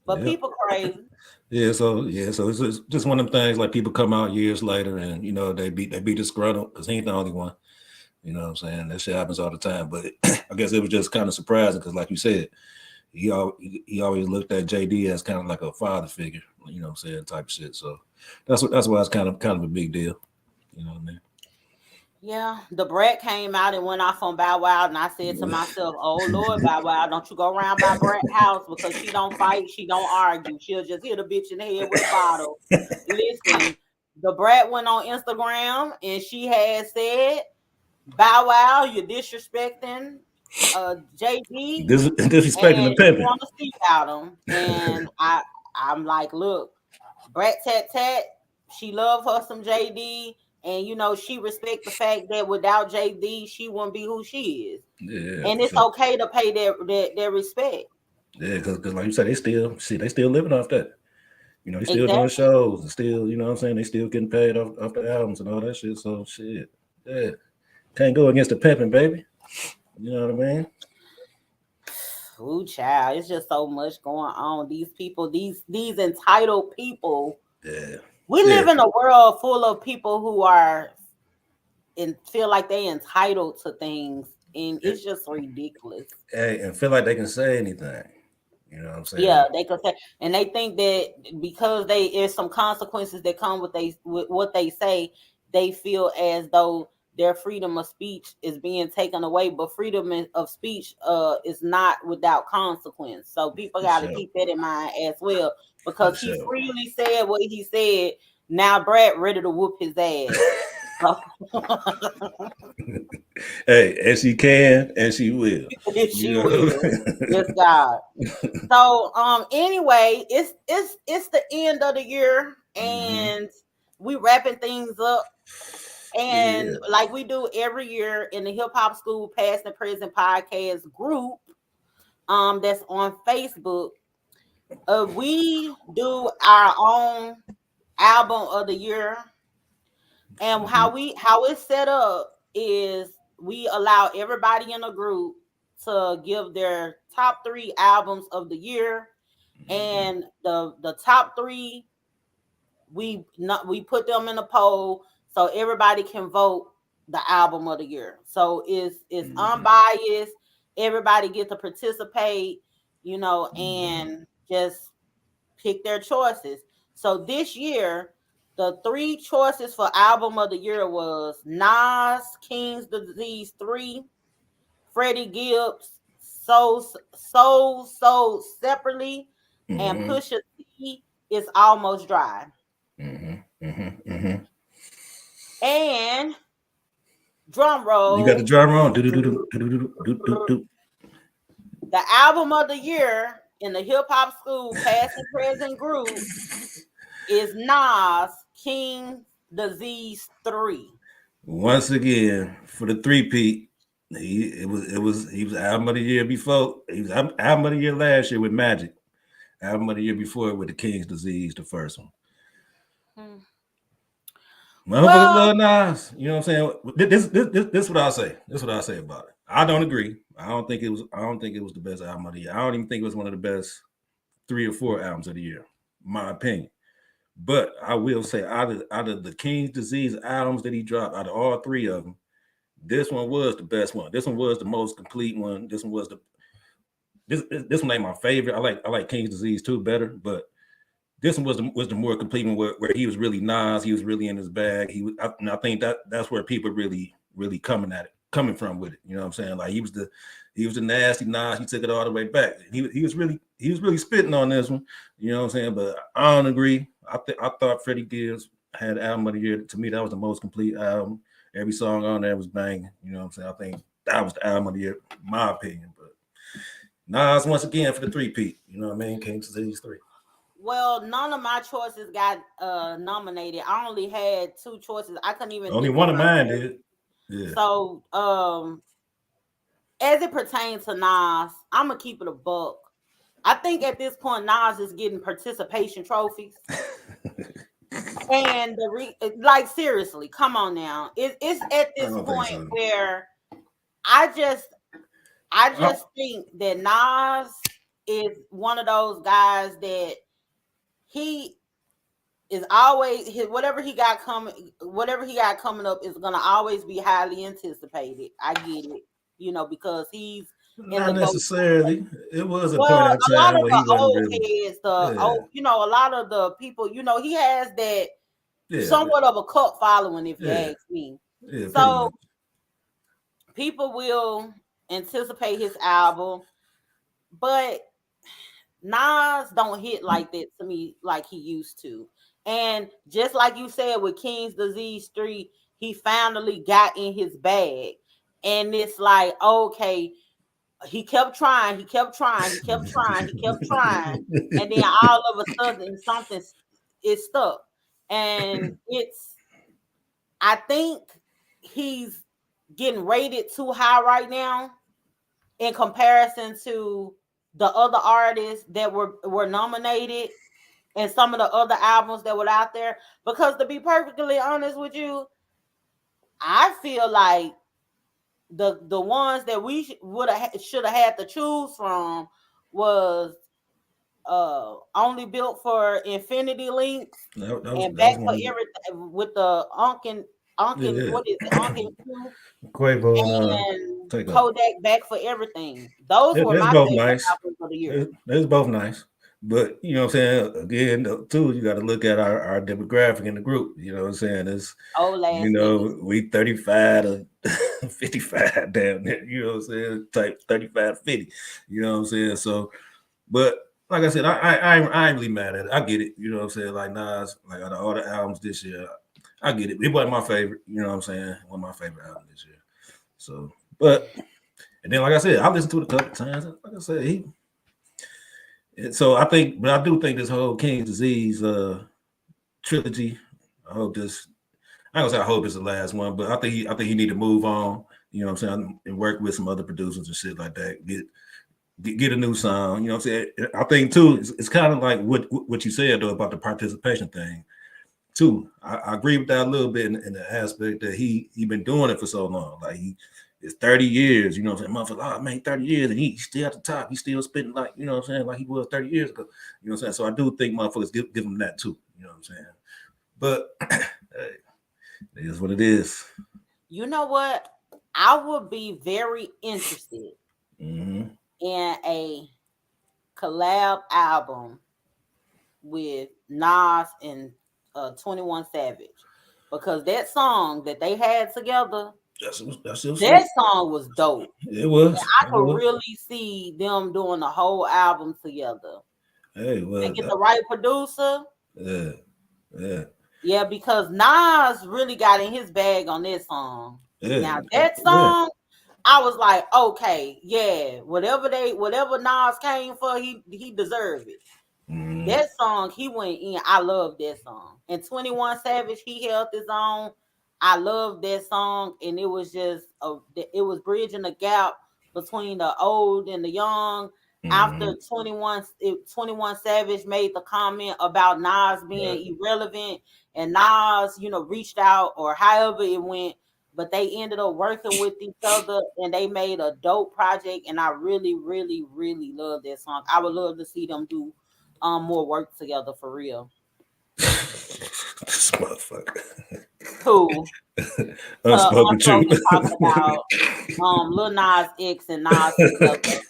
But Yeah. people crazy. So it's just one of them things like people come out years later and you know they be disgruntled because he ain't the only one. You know what I'm saying? That shit happens all the time. But I guess it was just kind of surprising because, like you said, he always looked at JD as kind of like a father figure, you know what I'm saying, type shit. So that's why it's kind of a big deal. You know what I mean? Yeah, the brat came out and went off on Bow Wow, and I said to myself, "Oh Lord, Bow Wow, don't you go around by Brat house because she don't fight, she don't argue, she'll just hit a bitch in the head with a bottle." Listen, the brat went on Instagram and she had said, "Bow Wow, you're disrespecting JD, Disrespecting the and you pimping. want to see about him." And I'm like, look, Brat Tat Tat, she love her some JD, and you know she respect the fact that without JD she wouldn't be who she is, Yeah, and for it's sure. okay to pay their respect. Yeah, because like you said, they still living off that. You know, they still doing Exactly. shows and still, you know what I'm saying, they still getting paid off the albums and all that shit. So shit. Yeah. Can't go against the pimping, baby. You know what I mean? Ooh, child, it's just so much going on. These people, these entitled people. Yeah. We Yeah. live in a world full of people who are and feel like they entitled to things, and it's just ridiculous. Hey, and feel like they can say anything. You know what I'm Yeah, saying? they could say, and they think that because there's some consequences that come with what they say, they feel as though their freedom of speech is being taken away. But freedom of speech is not without consequence. So people For got to sure. keep that in mind as well, For because he sure. freely said what he said. Now Brad ready to whoop his ass. Hey, and she can and she will. She You know? will. Yes, God. So anyway, it's the end of the year Mhm. and we wrapping things up. And Yeah. like we do every year in the Hip Hop School Past and Present podcast group, that's on Facebook, we do our own album of the year. And Mhm. how it's set up is we allow everybody in a group to give their top 3 albums of the year, Mhm. and the top 3 we put them in a poll so everybody can vote the album of the year. So it's Mhm. unbiased. Everybody get to participate, you know, Mhm. and just pick their choices. So this year, the 3 choices for album of the year was Nas King's Disease 3, Freddie Gibbs Soul Separately, and Mhm. Pusha T is Almost Dry. Mhm. Mhm. Mhm. And drum You got the roll, drum on. Do do do do do do do do do. the album of the year in the Hip Hop School Past and Present group is Nas King Disease 3. Once again, for the three-peat, he was album of the year before. He was album of the year last year with Magic. Album of the year before with the King's Disease, the first one. Motherfuckers love Nas. You know what I'm saying? This is what I'll say. This is what I'll say about it. I don't agree. I don't think it was the best album of the year. I don't even think it was one of the best 3 or 4 albums of the year, my opinion. But I will say, out of the King's Disease albums that he dropped, out of all 3 of them, this one was the best one. This one was the most complete one. This one was this one ain't my favorite. I like King's Disease 2 better, but this one was the more complete one where he was really Nas. He was really in his bag. I think that's where people really coming from with it. You know what I'm saying? Like he was the nasty Nas. He took it all the way back. He was really spitting on this one. You know what I'm saying? But I don't agree. I thought Freddie Gibbs had album of the year. To me, that was the most complete album. Every song on there was banging. You know what I'm saying? I think that was the album of the year, in my opinion. But Nas once again for the three-peat. You know what I mean? King's Disease 3. Well, none of my choices got nominated. I only had 2 choices. I couldn't even. Only one of mine did. Yeah. So, as it pertains to Nas, I'm gonna keep it a buck. I think at this point, Nas is getting participation trophies. And like seriously, come on now. It's at this point where I just think that Nas is one of those guys that he is always whatever he got coming up is gonna always be highly anticipated. I get it, you know, because he's not necessarily. It was a point in time where he wasn't really. Heads, you know, a lot of the people, you know, he has that somewhat of a cult following, if you ask me. Yeah, so people will anticipate his album, but Nas don't hit like that to me like he used to. And just like you said with King's Disease 3, he finally got in his bag. And it's like, okay, he kept trying. And then all of a sudden something is stuck. And I think he's getting rated too high right now in comparison to the other artists that were nominated and some of the other albums that were out there. Because to be perfectly honest with you, I feel like the ones that we should have had to choose from was Only Built for Infinity Links and Back for Everything with the Unkin what is it? Unkin Quavo and Kodak Back for Everything. Those were my both favorite nice. albums of the year. They're both nice. But you know what I'm saying? Again, too, you got to look at our demographic in the group. You know what I'm saying? It's we 35 to 55 damn near, you know what I'm saying? Type 35 to 50. You know what I'm saying? So, but like I said, I ain't really mad at it. I get it. You know what I'm saying? Like Nas, like out of all the albums this year, I get it. It wasn't my favorite. You know what I'm saying? One of my favorite albums this year. So, but and then like I said, I listened to it a couple times. Like I said, so I do think this whole King's Disease trilogy. I hope this. I don't say I hope it's the last one, but I think he need to move on. You know what I'm saying? And work with some other producers and shit like that. Get a new sound. You know what I'm saying? I think too. It's kind of like what you said though about the participation thing. Too, I agree with that a little bit in the aspect that he been doing it for so long. Like it's 30 years, you know what I'm saying? Motherfucker, man, 30 years and he's still at the top. He's still spitting like, you know what I'm saying, like he was 30 years ago. You know what I'm saying? So I do think motherfuckers give him that too. You know what I'm saying? But hey, it is what it is. You know what? I would be very interested in a collab album with Nas and 21 Savage, because that song that they had together, that song was dope. It was. I could really see them doing the whole album together. Hey, well, and get the right producer. Yeah, because Nas really got in his bag on this song. Now that song, I was like, okay, whatever Nas came for, he deserved it. That song, he went in. I love that song. And 21 Savage, he held his own. I love that song, and it was just it was bridging the gap between the old and the young. After 21 Savage made the comment about Nas being irrelevant, and Nas, reached out or however it went, but they ended up working with each other and they made a dope project. And I really, really, really love that song. I would love to see them do more work together for real. This motherfucker. Cool. Unspoken truth. Talking about Lil Nas X and Nas together.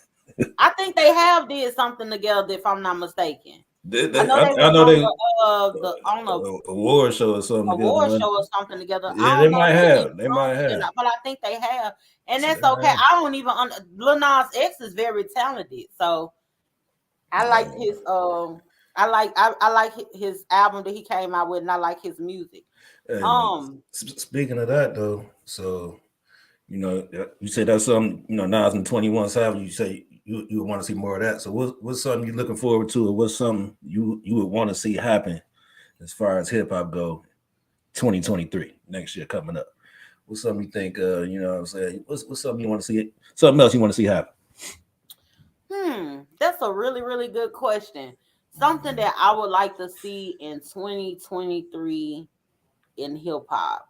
I think they have did something together, if I'm not mistaken. I know they on a award show or something. Award show or something together. Yeah, they might have. They might have. But I think they have, and that's okay. I don't even. Lil Nas X is very talented, so I like his. I like his album that he came out with, and I like his music. Hey, speaking of that though, so you said that's something, Nas and 21 Savage, you say you would want to see more of that. So what's something you're looking forward to, or what's something you would want to see happen as far as hip hop go 2023 next year coming up? What's something you think what I'm saying? What's something you want to see, something else you want to see happen? That's a really, really good question. Something that I would like to see in 2023 in hip hop.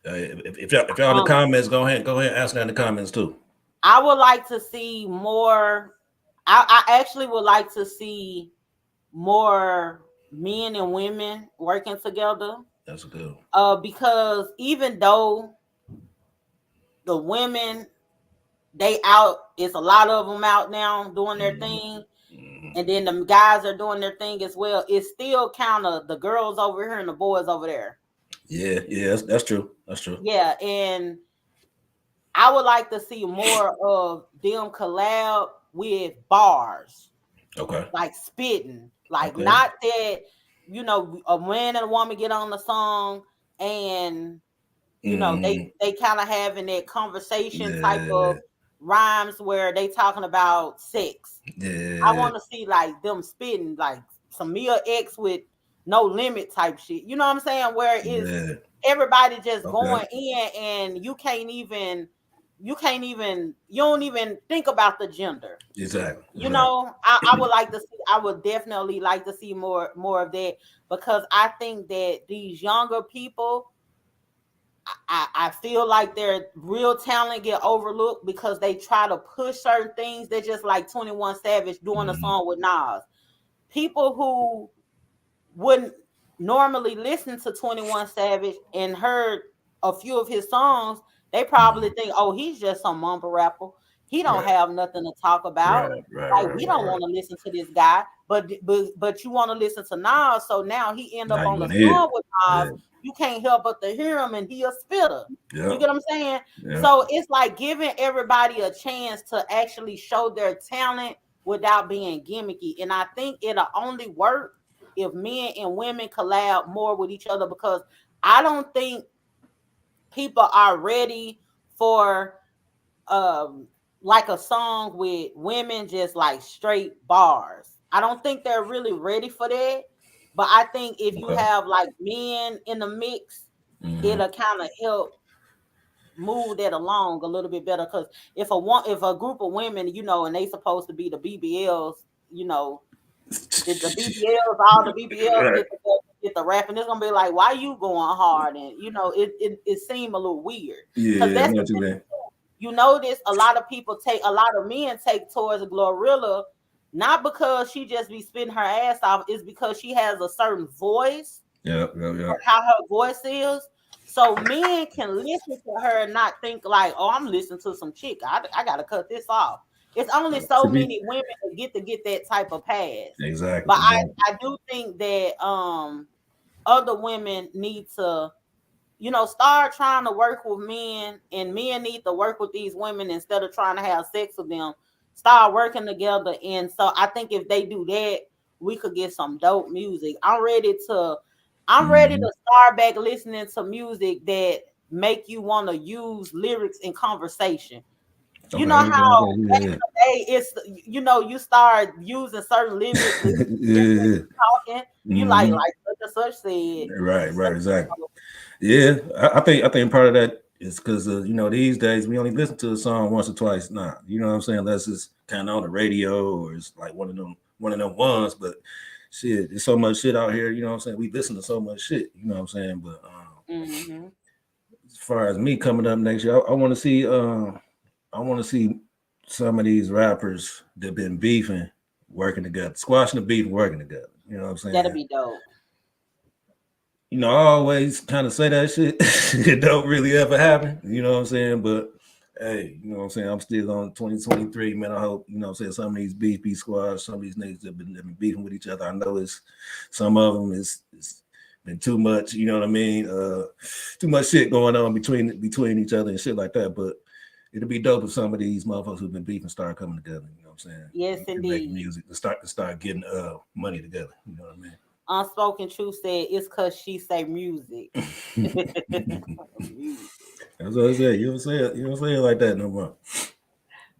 If y'all in the comments, go ahead and ask that in the comments too. I would like to see more. I actually would like to see more men and women working together. That's good. Because even though the women, they out, it's a lot of them out now doing their thing. And then the guys are doing their thing as well. It's still kind of the girls over here and the boys over there. Yeah, that's true. That's true. Yeah, and I would like to see more of them collab with bars. Okay. Like spitting. Like not that, a man and a woman get on the song and they kind of having that conversation type of rhymes where they talking about sex. Yeah. I want to see like them spitting like some Mia X with No Limit type shit. You know what I'm saying? Where it's everybody just going in and you don't even think about the gender. Exactly. I would definitely like to see more of that, because I think that these younger people, I feel like their real talent get overlooked because they try to push certain things. They're just like 21 Savage doing a song with Nas. People who wouldn't normally listen to 21 Savage and heard a few of his songs, they probably think, oh, he's just some mumble rapper. He don't have nothing to talk about. We don't want to listen to this guy, but you want to listen to Nas. So now he end up on the song with Nas. You can't help but to hear him, and he a spitter. You get what I'm saying? So it's like giving everybody a chance to actually show their talent without being gimmicky. And I think it'll only work if men and women collab more with each other, because I don't think people are ready for like a song with women just like straight bars. I don't think they're really ready for that. But I think if you have like men in the mix, it'll kind of help move that along a little bit better. Because if a group of women, and they supposed to be the BBLs, the BBLs, all the BBLs get the rapping, it's gonna be like, why you going hard? And it seemed a little weird. Yeah, that's you notice a lot of men take towards Glorilla. Not because she just be spitting her ass off, it's because she has a certain voice. Yeah. How her voice is. So men can listen to her and not think like, oh, I'm listening to some chick. I gotta cut this off. It's only so many women that get that type of pass. Exactly. But I do think that other women need to, start trying to work with men, and men need to work with these women instead of trying to have sex with them. Start working together. And so I think if they do that, we could get some dope music. I'm ready to start back listening to music that make you want to use lyrics in conversation. You know how back in the day, it's you start using certain limits. Yeah. Talking, you like such and such said. Right, exactly. Yeah, I think part of that is because these days we only listen to a song once or twice now. You know what I'm saying? Unless it's kind of on the radio or it's like one of them ones. But shit, there's so much shit out here. You know what I'm saying? We listen to so much shit. You know what I'm saying? But as far as me coming up next year, I want to see some of these rappers that been beefing working together, squashing the beef and working together. You know what I'm saying? That'd be dope. I always kind of say that shit. It don't really ever happen. You know what I'm saying? But hey, you know what I'm saying? I'm still on 2023, man. I hope, you know what I'm saying, some of these beef squads, some of these niggas that been beefing with each other. I know it's some of them it's been too much, you know what I mean? Too much shit going on between each other and shit like that. But it'll be dope if some of these motherfuckers who've been beefing start coming together. You know what I'm saying? Yes, indeed. Making music to start getting money together. You know what I mean? Unspoken Truth said it's because she say music. That's what I said. You don't say it like that no more.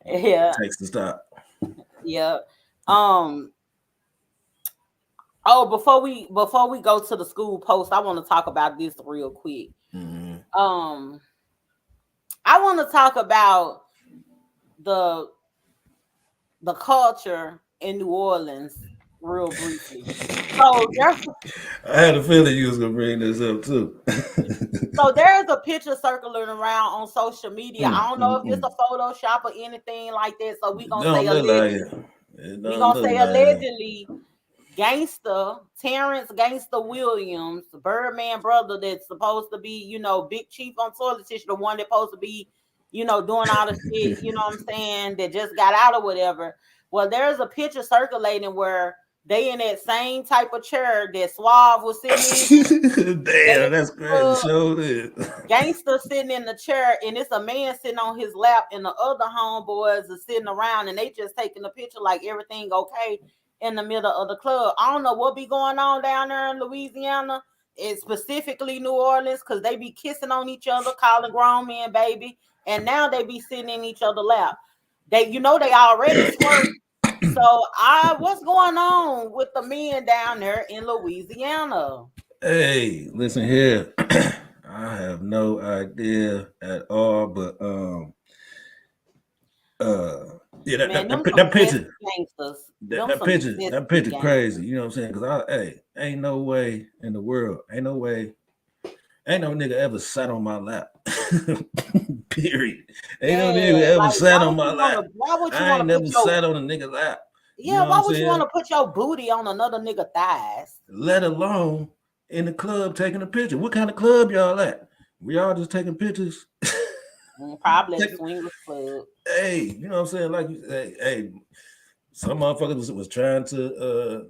Yeah. It takes to stop. Yeah. Before we go to the school post, I want to talk about this real quick. I want to talk about the culture in New Orleans real briefly. So I had a feeling you was gonna bring this up too. So there's a picture circling around on social media. I don't know if it's a Photoshop or anything like that. So we gonna say allegedly. We gonna say allegedly. Gangsta Terrence Gangsta Williams, Birdman brother, that's supposed to be, big chief on toilet tissue, the one that's supposed to be, doing all the shit, you know what I'm saying, that just got out or whatever. Well, there's a picture circulating where they in that same type of chair that Suave was sitting in. Damn, that's crazy. Showed it. Gangsta sitting in the chair, and it's a man sitting on his lap, and the other homeboys are sitting around, and they just taking a picture like everything okay in the middle of the club. I don't know what be going on down there in Louisiana, and specifically New Orleans, because they be kissing on each other, calling grown men baby, and now they be sitting in each other's lap. They already squirt. So what's going on with the men down there in Louisiana? Hey, listen here. I have no idea at all, but yeah, that picture, that picture crazy. You know what I'm saying? Because ain't no way in the world, ain't no nigga ever sat on my lap. Period. Ain't no nigga ever sat on my lap. I ain't never sat on a nigga lap. Yeah, why would you want to put your booty on another nigga thighs? Let alone in the club taking a picture. What kind of club y'all at? We all just taking pictures. Probably a swingers club. Hey, you know what I'm saying? Like, hey, some motherfuckers was trying to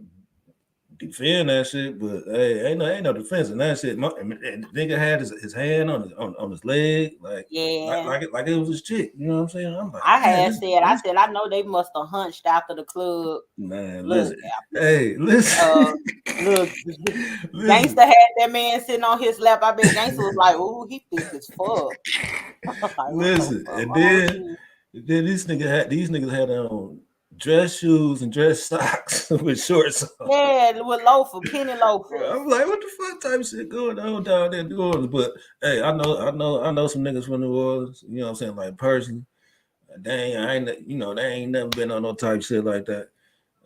defend that shit, but hey, ain't no defense in that shit. And the nigga had his hand on his leg, like it was his chick. You know what I'm saying? I'm like, I said, I know they must have hunched after the club. Man, listen. Listen. Look, Gangsta had that man sitting on his lap. I bet Gangsta was like, "Ooh, he thick as fuck." Like, listen, and then these niggas had on dress shoes and dress socks with shorts on. Yeah, with penny loafers. I'm like, what the fuck type of shit going on down there in New Orleans? But hey, I know some niggas from New Orleans. You know what I'm saying? Like personally, they ain't never been on no type shit like that.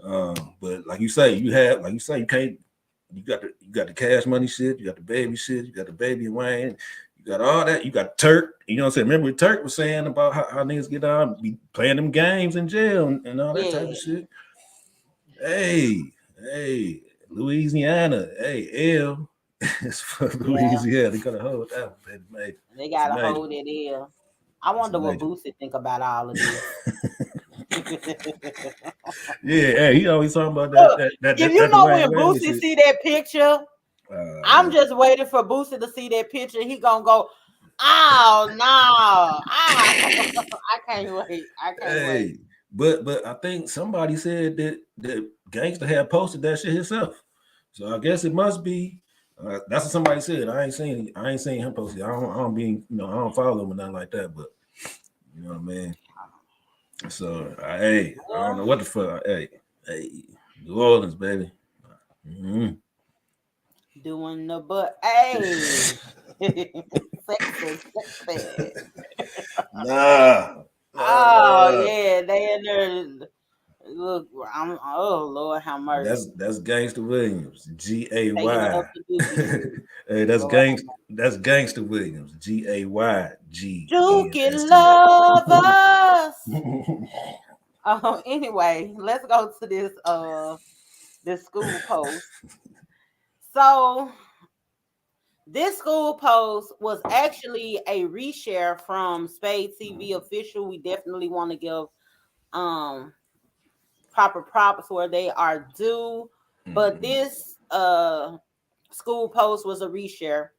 But like you say, you can't. You got the Cash Money shit. You got the baby shit. You got the Baby Wayne. You got all that. You got Turk. You know what I'm saying? Remember what Turk was saying about how niggas get on, be playing them games in jail and all that type of shit. Hey, Louisiana. Hey, L. It's for Louisiana. They gotta hold that one, baby. They gotta hold it L. I wonder what Boosie think about all of this. Yeah, hey, he always talking about that. If you know when Boosie see that picture, I'm just waiting for Boosie to see that picture. He gonna go, oh no, I can't wait. Wait. But I think somebody said that Gangsta had posted that shit himself. So I guess it must be. That's what somebody said. I ain't seen him post it. I don't follow him or nothing like that. But you know what I mean. So, hey, I don't know what the fuck. Hey, New Orleans, baby. Mm-hmm. Doing the but hey. Sexy. Nah. Oh yeah, they in there. Look, oh Lord, have mercy. That's Gangster Williams, Taking it Gay. up the dookie. Hey, Lord, that's Gangster Williams, Dookie Gayst. lovers. Anyway, let's go to this school post. So this school post was actually a reshare from Spade TV official. We definitely want to give um proper props where they are due. But this school post was a reshare.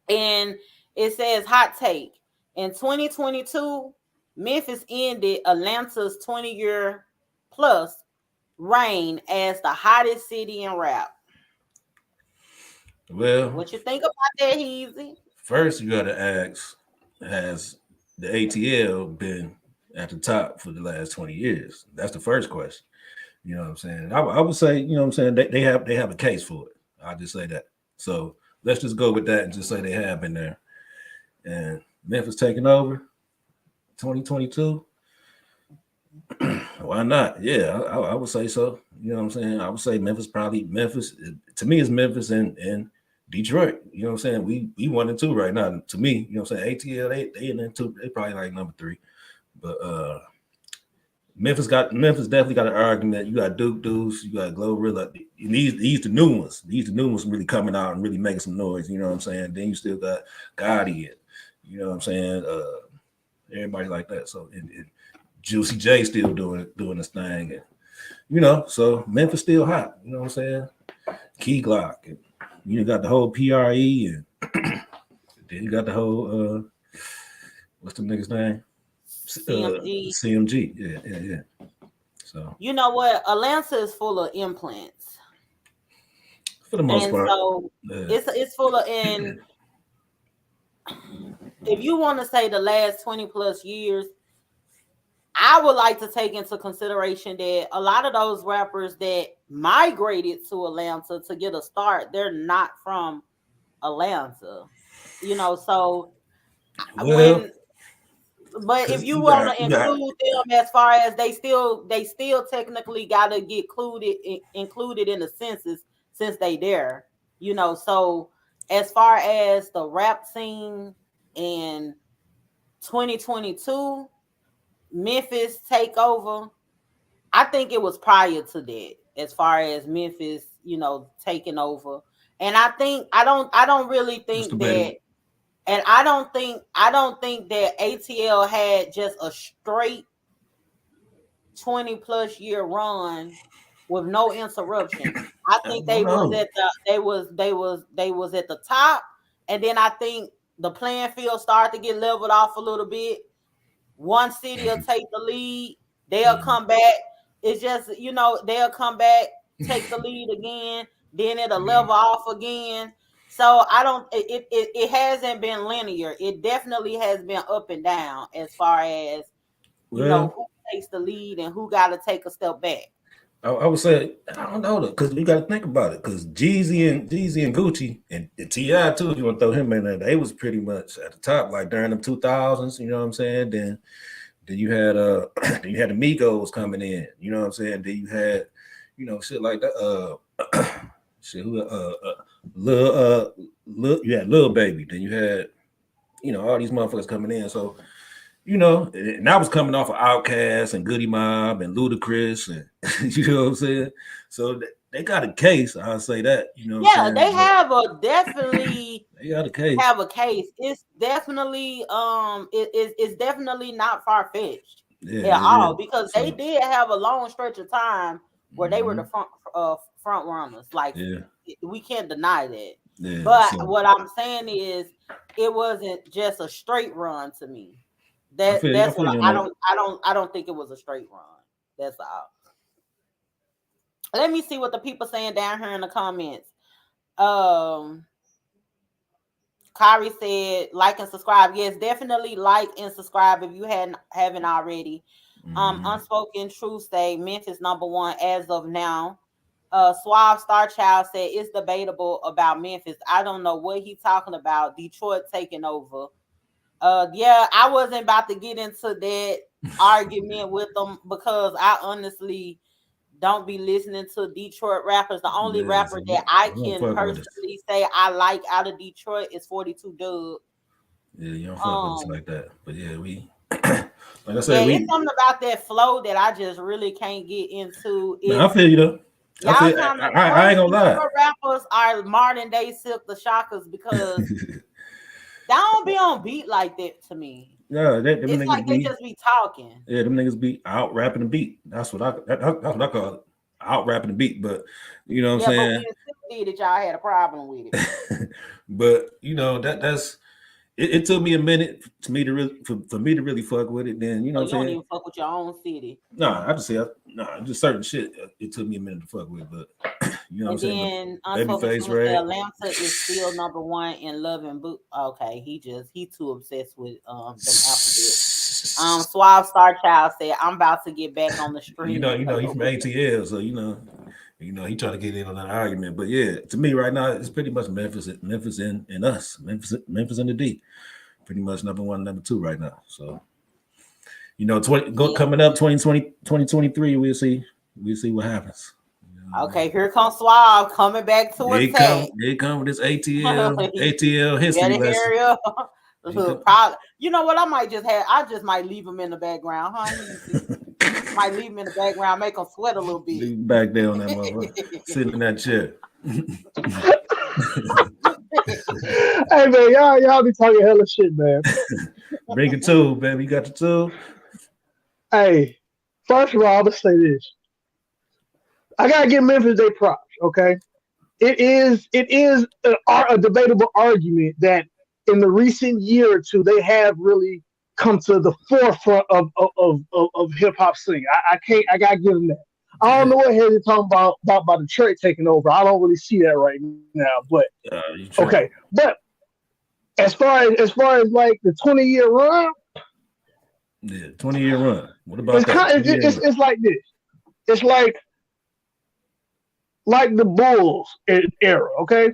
And it says hot take. In 2022, Memphis ended Atlanta's 20-year plus reign as the hottest city in rap. Well, What you think about that, Heezy? first you gotta ask, has the ATL been at the top for the last 20 years? That's the first question. You know what I'm saying? I would say, you know what I'm saying, they have a case for it. I'll just say that. So let's just go with that and just say they have been there. And Memphis taking over 2022. Why not? Yeah, I would say so. You know what I'm saying? I would say Memphis. To me, it's Memphis and Detroit. You know what I'm saying? We 1 and 2 right now. To me, you know what I'm saying? ATL they in there too. They probably like number 3. But Memphis definitely got an argument. You got Duke Deuce, you got Glorilla. These the new ones. These the new ones really coming out and really making some noise. You know what I'm saying? Then you still got Gotti and you know what I'm saying? Everybody like that. So and Juicy J still doing this thing. And, you know, so Memphis still hot. You know what I'm saying? Key Glock. And you got the whole PRE and then you got the whole what's the nigga's name? CMG. CMG. Yeah. So You know what? Atlanta is full of implants. For the most part. So it's full of, and if you want to say the last 20 plus years, I would like to take into consideration that a lot of those rappers that migrated to Atlanta to get a start, they're not from Atlanta. You know, so but if you want to include them as far as they still technically got to get included in the census since they there, you know. So as far as the rap scene in 2022, Memphis takeover, I think it was prior to that as far as Memphis, you know, taking over. And I don't really think that, and I don't think that ATL had just a straight 20 plus year run with no interruption. I think they was at the top, and then I think the playing field started to get leveled off a little bit. One city will take the lead, they'll come back. It's just, you know, they'll come back, take the lead again, then it'll level off again. So I don't. It hasn't been linear. It definitely has been up and down as far as you know who takes the lead and who got to take a step back. I would say I don't know because you got to think about it because Jeezy and Gucci and T.I. too. If you want to throw him in there, they was pretty much at the top like during the 2000s. You know what I'm saying? Then you had then you had the Migos coming in. You know what I'm saying? Then you had shit like that. Shit who you had Lil Baby. Then you had all these motherfuckers coming in. So. And I was coming off of Outkast and Goody Mob and Ludacris, and you know what I'm saying. So they got a case. I'll say that. Yeah, they have a definitely. They got a case. Have a case. It's definitely it's definitely not far fetched at all because they did have a long stretch of time where they were the front runners. Like we can't deny that. Yeah, but what I'm saying is it wasn't just a straight run to me. That's what I don't think it was a straight run. That's all. Let me see what the people saying down here in the comments. Kari said, like and subscribe. Yes, definitely like and subscribe if you haven't already. Unspoken Truth say Memphis #1 as of now. Suave Star Child said it's debatable about Memphis. I don't know what he's talking about. Detroit taking over. Yeah, I wasn't about to get into that argument with them because I honestly don't be listening to Detroit rappers. The only rapper that I can personally say I like out of Detroit is 42 Dugg. Yeah, you don't fuck with us like that. But yeah, we like I said, it's something about that flow that I just really can't get into. Man, I feel you though. I ain't gonna lie. Rappers are modern day Silk the Shockers because they don't be on beat like that to me. Yeah, it's like they just be talking. Yeah, them niggas be out rapping the beat. That's what I call it. Out rapping the beat. But you know what I'm saying? But that y'all had a problem with it. But you know that's. It took me a minute for me to really fuck with it. Then you know what I'm saying. You don't even fuck with your own city. Nah, I just say just certain shit. It took me a minute to fuck with, but you know what I'm saying. Babyface, right? Atlanta is still #1 in love and boot. Okay, he too obsessed with them alphabet. Suave Star Child said, "I'm about to get back on the street." You know, he's from ATL, so you know, he trying to get in on that argument. But yeah, to me right now, it's pretty much Memphis and us. Memphis and the D. Pretty much #1, #2 right now. So, you know, coming up 2023, we'll see what happens. You know, okay, here comes Suave coming back to attack. Here come with this ATL history lesson. You know what? I just might leave him in the background, huh? Might leave him in the background, make him sweat a little bit. Leave back there on that motherfucker, sitting in that chair. Hey man, y'all be talking hella shit, man. Bring it to, baby. You got the tool. Hey, first of all, I'm gonna say this. I gotta give Memphis their props. Okay, it is a debatable argument that in the recent year or two they have really come to the forefront of hip hop scene. I gotta give them that. I don't know what he's talking about Detroit taking over. I don't really see that right now. But okay. But as far as like the 20-year run, 20-year run. What about it's like this. It's like the Bulls era. Okay.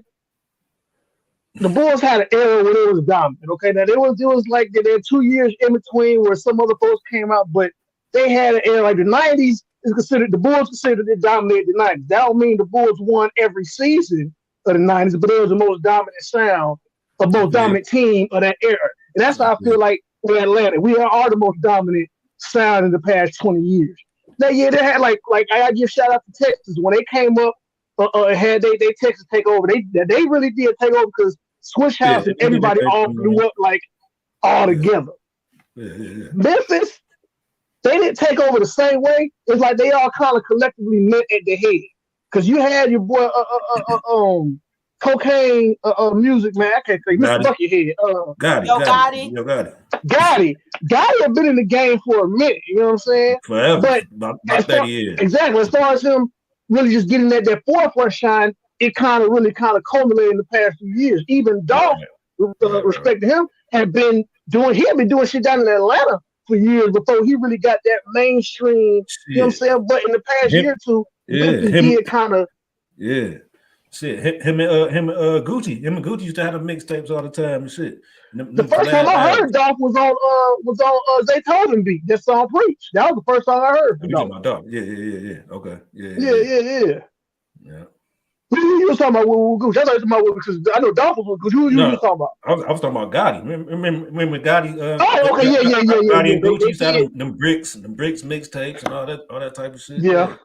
The Bulls had an era where it was dominant. Okay, now it was like there were 2 years in between where some other folks came out, but they had an era like the '90s is considered the Bulls considered it dominated the '90s. That don't mean the Bulls won every season of the '90s, but it was the most dominant sound, the most dominant team of that era, and that's how I feel like with Atlanta. We are the most dominant sound in the past 20 years. Now, yeah, they had like I give shout out to Texas when they came up. Had they Texas take over? They really did take over because Swish House and everybody all blew up like all together. Yeah. Memphis, they didn't take over the same way. It's like they all kind of collectively met at the head. Because you had your boy Cocaine Music, man. I can't think. Mr. Buckethead. Gotti. Gotti had been in the game for a minute. You know what I'm saying? Forever. But about 30 years. Exactly. As far as him really just getting that forefront shine, it kind of culminated in the past few years. Even Dolph, respect to him, had been doing shit down in Atlanta for years before he really got that mainstream. Shit. You know what I'm saying? But in the past year or two, he did kind of. Yeah. Shit. Him and Gucci. Him and Gucci used to have the mixtapes all the time and shit. The first time I heard Dolph was on Zaytoven beat. That song Preach. That was the first time I heard. You talking about Dolph? Yeah. Okay. Yeah. Who you was talking about with Gucci? I thought you were talking about because I know Dolph was with Gucci. Who you was talking about? I was talking about Gotti. Remember Gotti? Okay, yeah. Gotti and Gucci used to have them bricks mixtapes and all that type of shit. Yeah.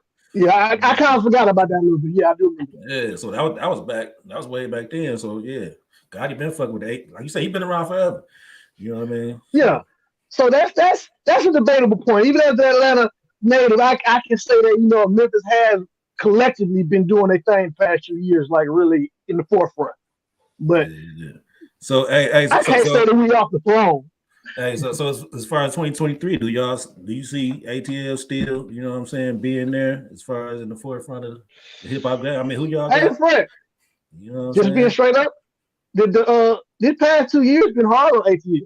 I kind of forgot about that a little bit. Yeah, I do remember. Yeah, so that was back. That was way back then. So yeah, Gotti been fucking with the like you say, he been around forever. You know what I mean? Yeah. So that's a debatable point. Even as the Atlanta native, I can say that Memphis has collectively been doing their thing past few years, like really in the forefront. But so I can't say that we off the throne. Hey, so as far as 2023, do you see ATL still, you know what I'm saying, being there as far as in the forefront of the hip hop game? I mean, who y'all got? Hey, Fred, you know what just being straight up, did the this past 2 years been hard on ATL.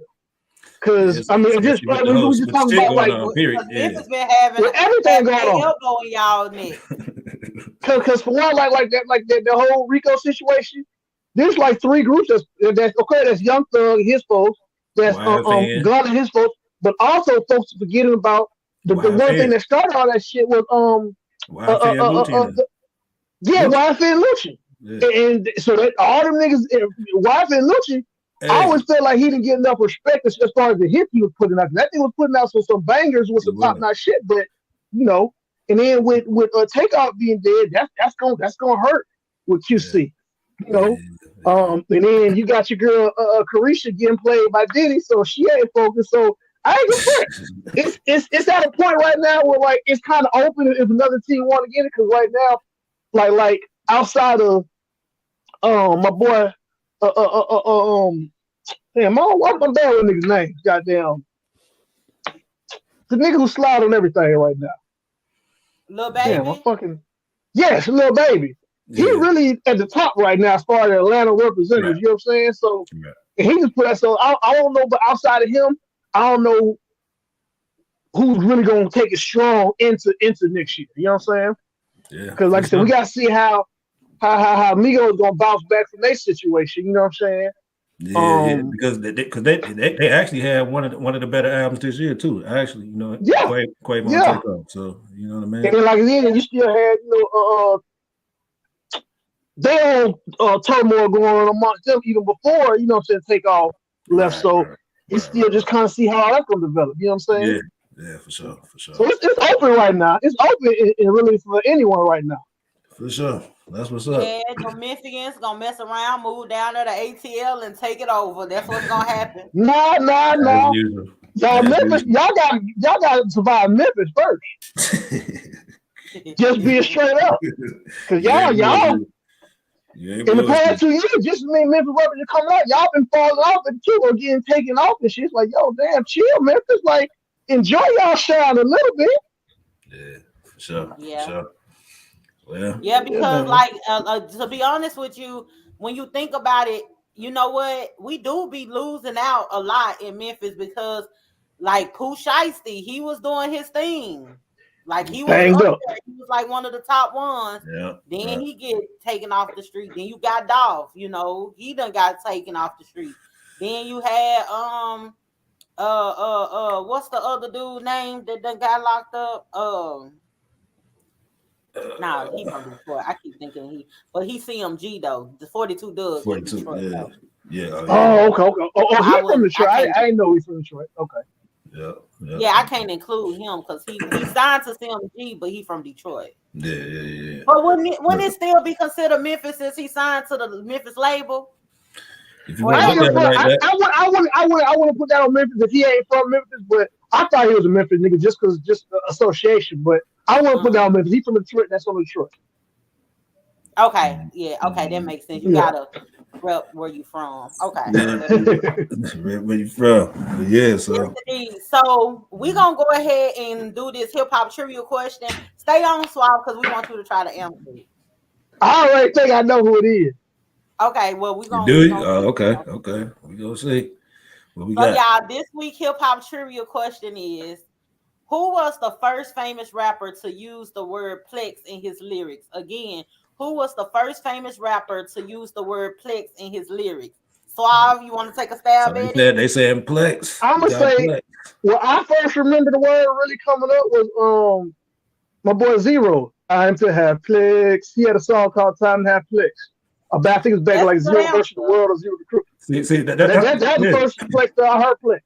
Because I mean, just like we just talking about like Memphis been having everything going on. Elbow in y'all neck. Because for one, like the whole RICO situation, there's like 3 groups that's okay. That's Young Thug, his folks. That's Gunna, his folks. But also, folks forgetting about the one thing that started all that shit was YFN Lucci. Yeah. And so that all them niggas, YFN Lucci. Hey. I always felt like he didn't get enough respect as far as the hit he was putting out. That thing was putting out some bangers with some top notch shit, but you know, and then with Takeoff being dead, that's gonna hurt with QC, you know. And then you got your girl Carisha getting played by Diddy, so she ain't focused. So I ain't gonna it's at a point right now where like it's kind of open if another team want to get it, because right now, like outside of my boy damn, I'm bad with niggas' names. Goddamn. The nigga who slide on everything right now. Lil Baby? Damn, yes, Lil Baby. Yeah. He really at the top right now as far as Atlanta representatives, you know what I'm saying? So and he just put that, so I don't know, but outside of him, I don't know who's really gonna take it strong into next year. You know what I'm saying? Yeah. Because like I said, we gotta see how Migos gonna bounce back from their situation. You know what I'm saying? Yeah, because they actually had one of the better albums this year too. Actually, you know, Quavo Takeoff. So you know what I mean. And then like then you still had they all turmoil going on amongst them even before, you know what I'm saying, Takeoff left. So you still just kind of see how that's gonna develop. You know what I'm saying? Yeah, for sure. So it's open right now. It's open and really for anyone right now. For sure. That's what's up. Yeah, the Memphians gonna mess around, move down there to ATL and take it over. That's what's gonna happen. No. Y'all Memphis, y'all gotta survive Memphis first. Just being straight up. Cause y'all in the past 2 years, just me and Memphis representatives coming out, y'all been falling off and too or getting taken off and shit. It's like, yo, damn, chill, Memphis. Like, enjoy y'all shine a little bit. Yeah, for sure. Yeah. For sure. Well, because like to be honest with you, when you think about it, you know what, we do be losing out a lot in Memphis because like Pusha T, he was doing his thing, like he was up there. He was like one of the top ones. Yeah. Then he get taken off the street. Then you got Dolph, you know, he done got taken off the street. Then you had what's the other dude name that done got locked up? Nah, he from Detroit. I keep thinking but he CMG though. The 42 Doug. 42, Detroit, yeah. Okay. Oh, he's from Detroit. I didn't know he's from Detroit. Okay. Yeah, I can't include him because he signed to CMG, but he from Detroit. Yeah. But wouldn't it still be considered Memphis since he signed to the Memphis label? I wouldn't put that on Memphis if he ain't from Memphis, but I thought he was a Memphis nigga just association. But I wouldn't put that on Memphis. He's from Detroit. That's on Detroit. Okay, that makes sense. You gotta rep where you from. Okay. Where you from? Yeah, so. So we gonna go ahead and do this hip hop trivia question. Stay on, Swab, because we want you to try to answer it. I already think I know who it is. Okay, well we gonna do you? Okay. We gonna see what we got. Y'all, this week hip hop trivia question is: who was the first famous rapper to use the word plex in his lyrics? Again, who was the first famous rapper to use the word plex in his lyrics? Suave, you want to take a stab at it? They saying plex. I'm gonna say, plex. Well, I first remember the word really coming up was my boy Zero. I'm to have plex. He had a song called "Time to Have Plex." I think it's back like Zero versus the World or Zero the Crew. See, that's the first plex that I heard plex.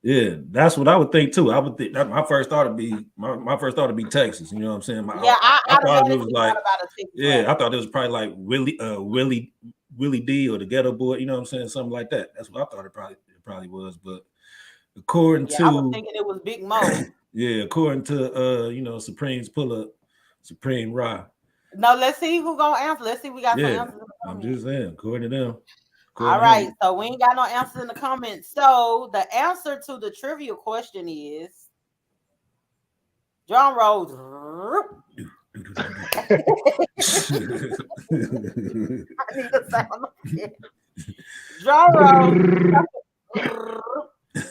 Yeah, that's what I would think too. I would think that my first thought would be Texas. You know what I'm saying? I thought it was like I thought it was probably like Willie D or the Ghetto Boy. You know what I'm saying? Something like that. That's what I thought it probably was. But according to, I was thinking it was Big Mo. Yeah, according to Supreme's pull up, Supreme Rye. No, let's see who gonna answer. Let's see, we got some answers. I'm just saying, according to them. All right, so we ain't got no answers in the comments. So the answer to the trivia question is drum roll. I need a sound. Joro.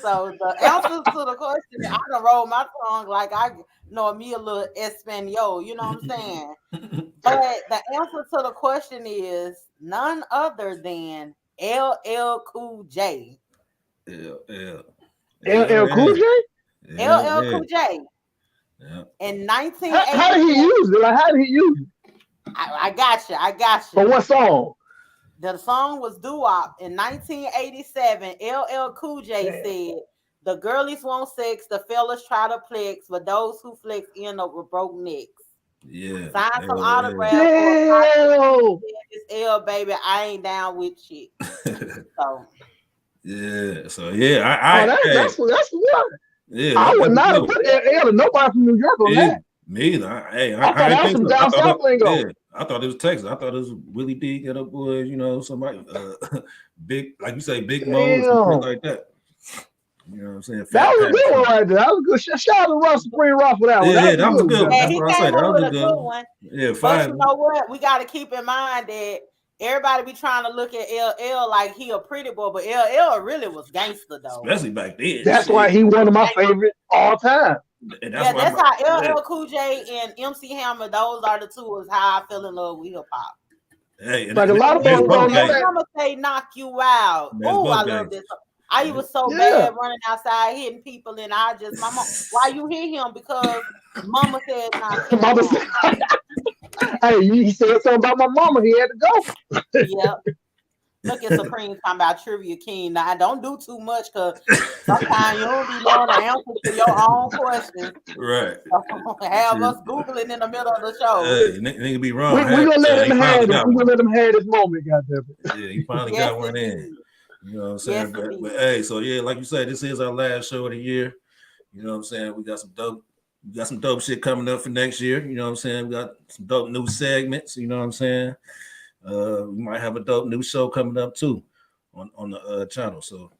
So the answer to the question, I can roll my tongue like I know me a little Espanol, you know what I'm saying? But the answer to the question is none other than LL Cool J. LL Cool J? LL Cool J. Yeah. In 1980. How did he use it? Like, how did he use it? I got you. For what song? The song was Doo-Wop. In 1987, LL Cool J said, the girlies want sex, the fellas try to flex, but those who flex end up with broke necks. Yeah. Sign some autographs. Damn. It's L, baby. I ain't down with shit. So. Yeah. So yeah, that's what. Yeah, I would not have put L to nobody from New York on that. Me either. I thought that was some down south lingo. Yeah, I thought it was Texas. I thought it was Willie D, Get Up Boys, you know, somebody big, like you say, Big Mo, something like that. You know what I'm saying? That was a good one right there. That was good. Shout out to Ross, Supreme Ross for that one. Yeah, that was a good one. Yeah, he came up with a good one. Yeah, but you know what? We got to keep in mind that everybody be trying to look at LL like he a pretty boy, but LL really was gangster though. Especially back then. That's why he one of my favorite all time. That's how LL Cool J and MC Hammer, those are the two is how I fell in love with hip hop. Hey, like a lot of folks don't know that. Mama say knock you out. Oh, I love this. I was so bad running outside hitting people, and I just mama, why you hit him? Because mama said knock him out. Hey, he said something about my mama. He had to go. Yep. Look at Supreme talking about Trivia King. Now, don't do too much because sometimes you don't be knowing the answer to your own questions. Right. Have us Googling in the middle of the show. Hey, nigga be wrong. We're going to let him have it. We're going to let him have this moment, goddammit. Yeah, he finally got one in. You know what I'm saying? But hey, so yeah, like you said, this is our last show of the year. You know what I'm saying? We got some dope shit coming up for next year. You know what I'm saying? We got some dope new segments. You know what I'm saying? We might have a dope new show coming up too on the channel. So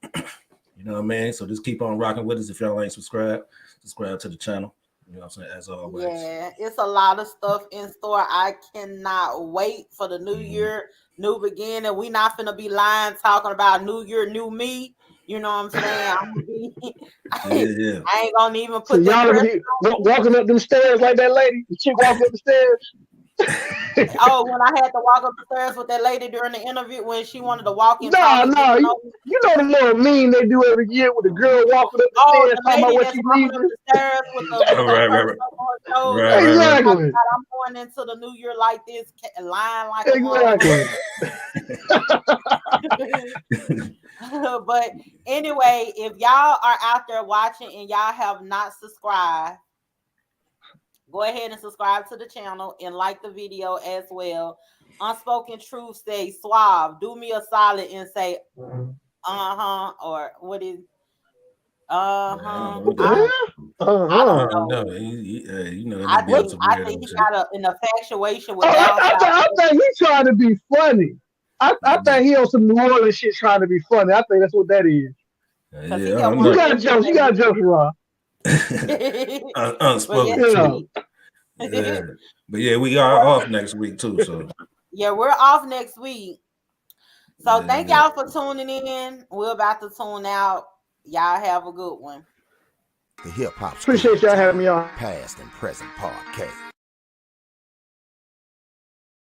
you know what I mean? So just keep on rocking with us. If y'all ain't subscribed to the channel. You know what I'm saying? As always. Yeah, it's a lot of stuff in store. I cannot wait for the new year, new beginning. We not finna be lying talking about new year, new me. You know what I'm saying? I'm gonna be, I ain't gonna even put so y'all gonna be walking up them stairs like that lady. The chick walking up the stairs. Oh, when I had to walk up the stairs with that lady during the interview when she wanted to walk in. No, you know the little meme they do every year with the girl walking up the stairs talking about what she's leaving. The stairs with the right. Exactly. I'm going into the new year like this, lying like exactly. But anyway, if y'all are out there watching and y'all have not subscribed, go ahead and subscribe to the channel and like the video as well. Unspoken Truth say suave. Do me a solid and say or what is I don't know. I think he got an infatuation with I think he's trying to be funny. I think he on some New Orleans shit trying to be funny. I think that's what that is. You got jokes, Rob. Unspoken. Yeah. But yeah, we are off next week too. So yeah, we're off next week. So thank y'all for tuning in. We're about to tune out. Y'all have a good one. The Hip Hop Appreciate y'all having me on. Past and Present Podcast.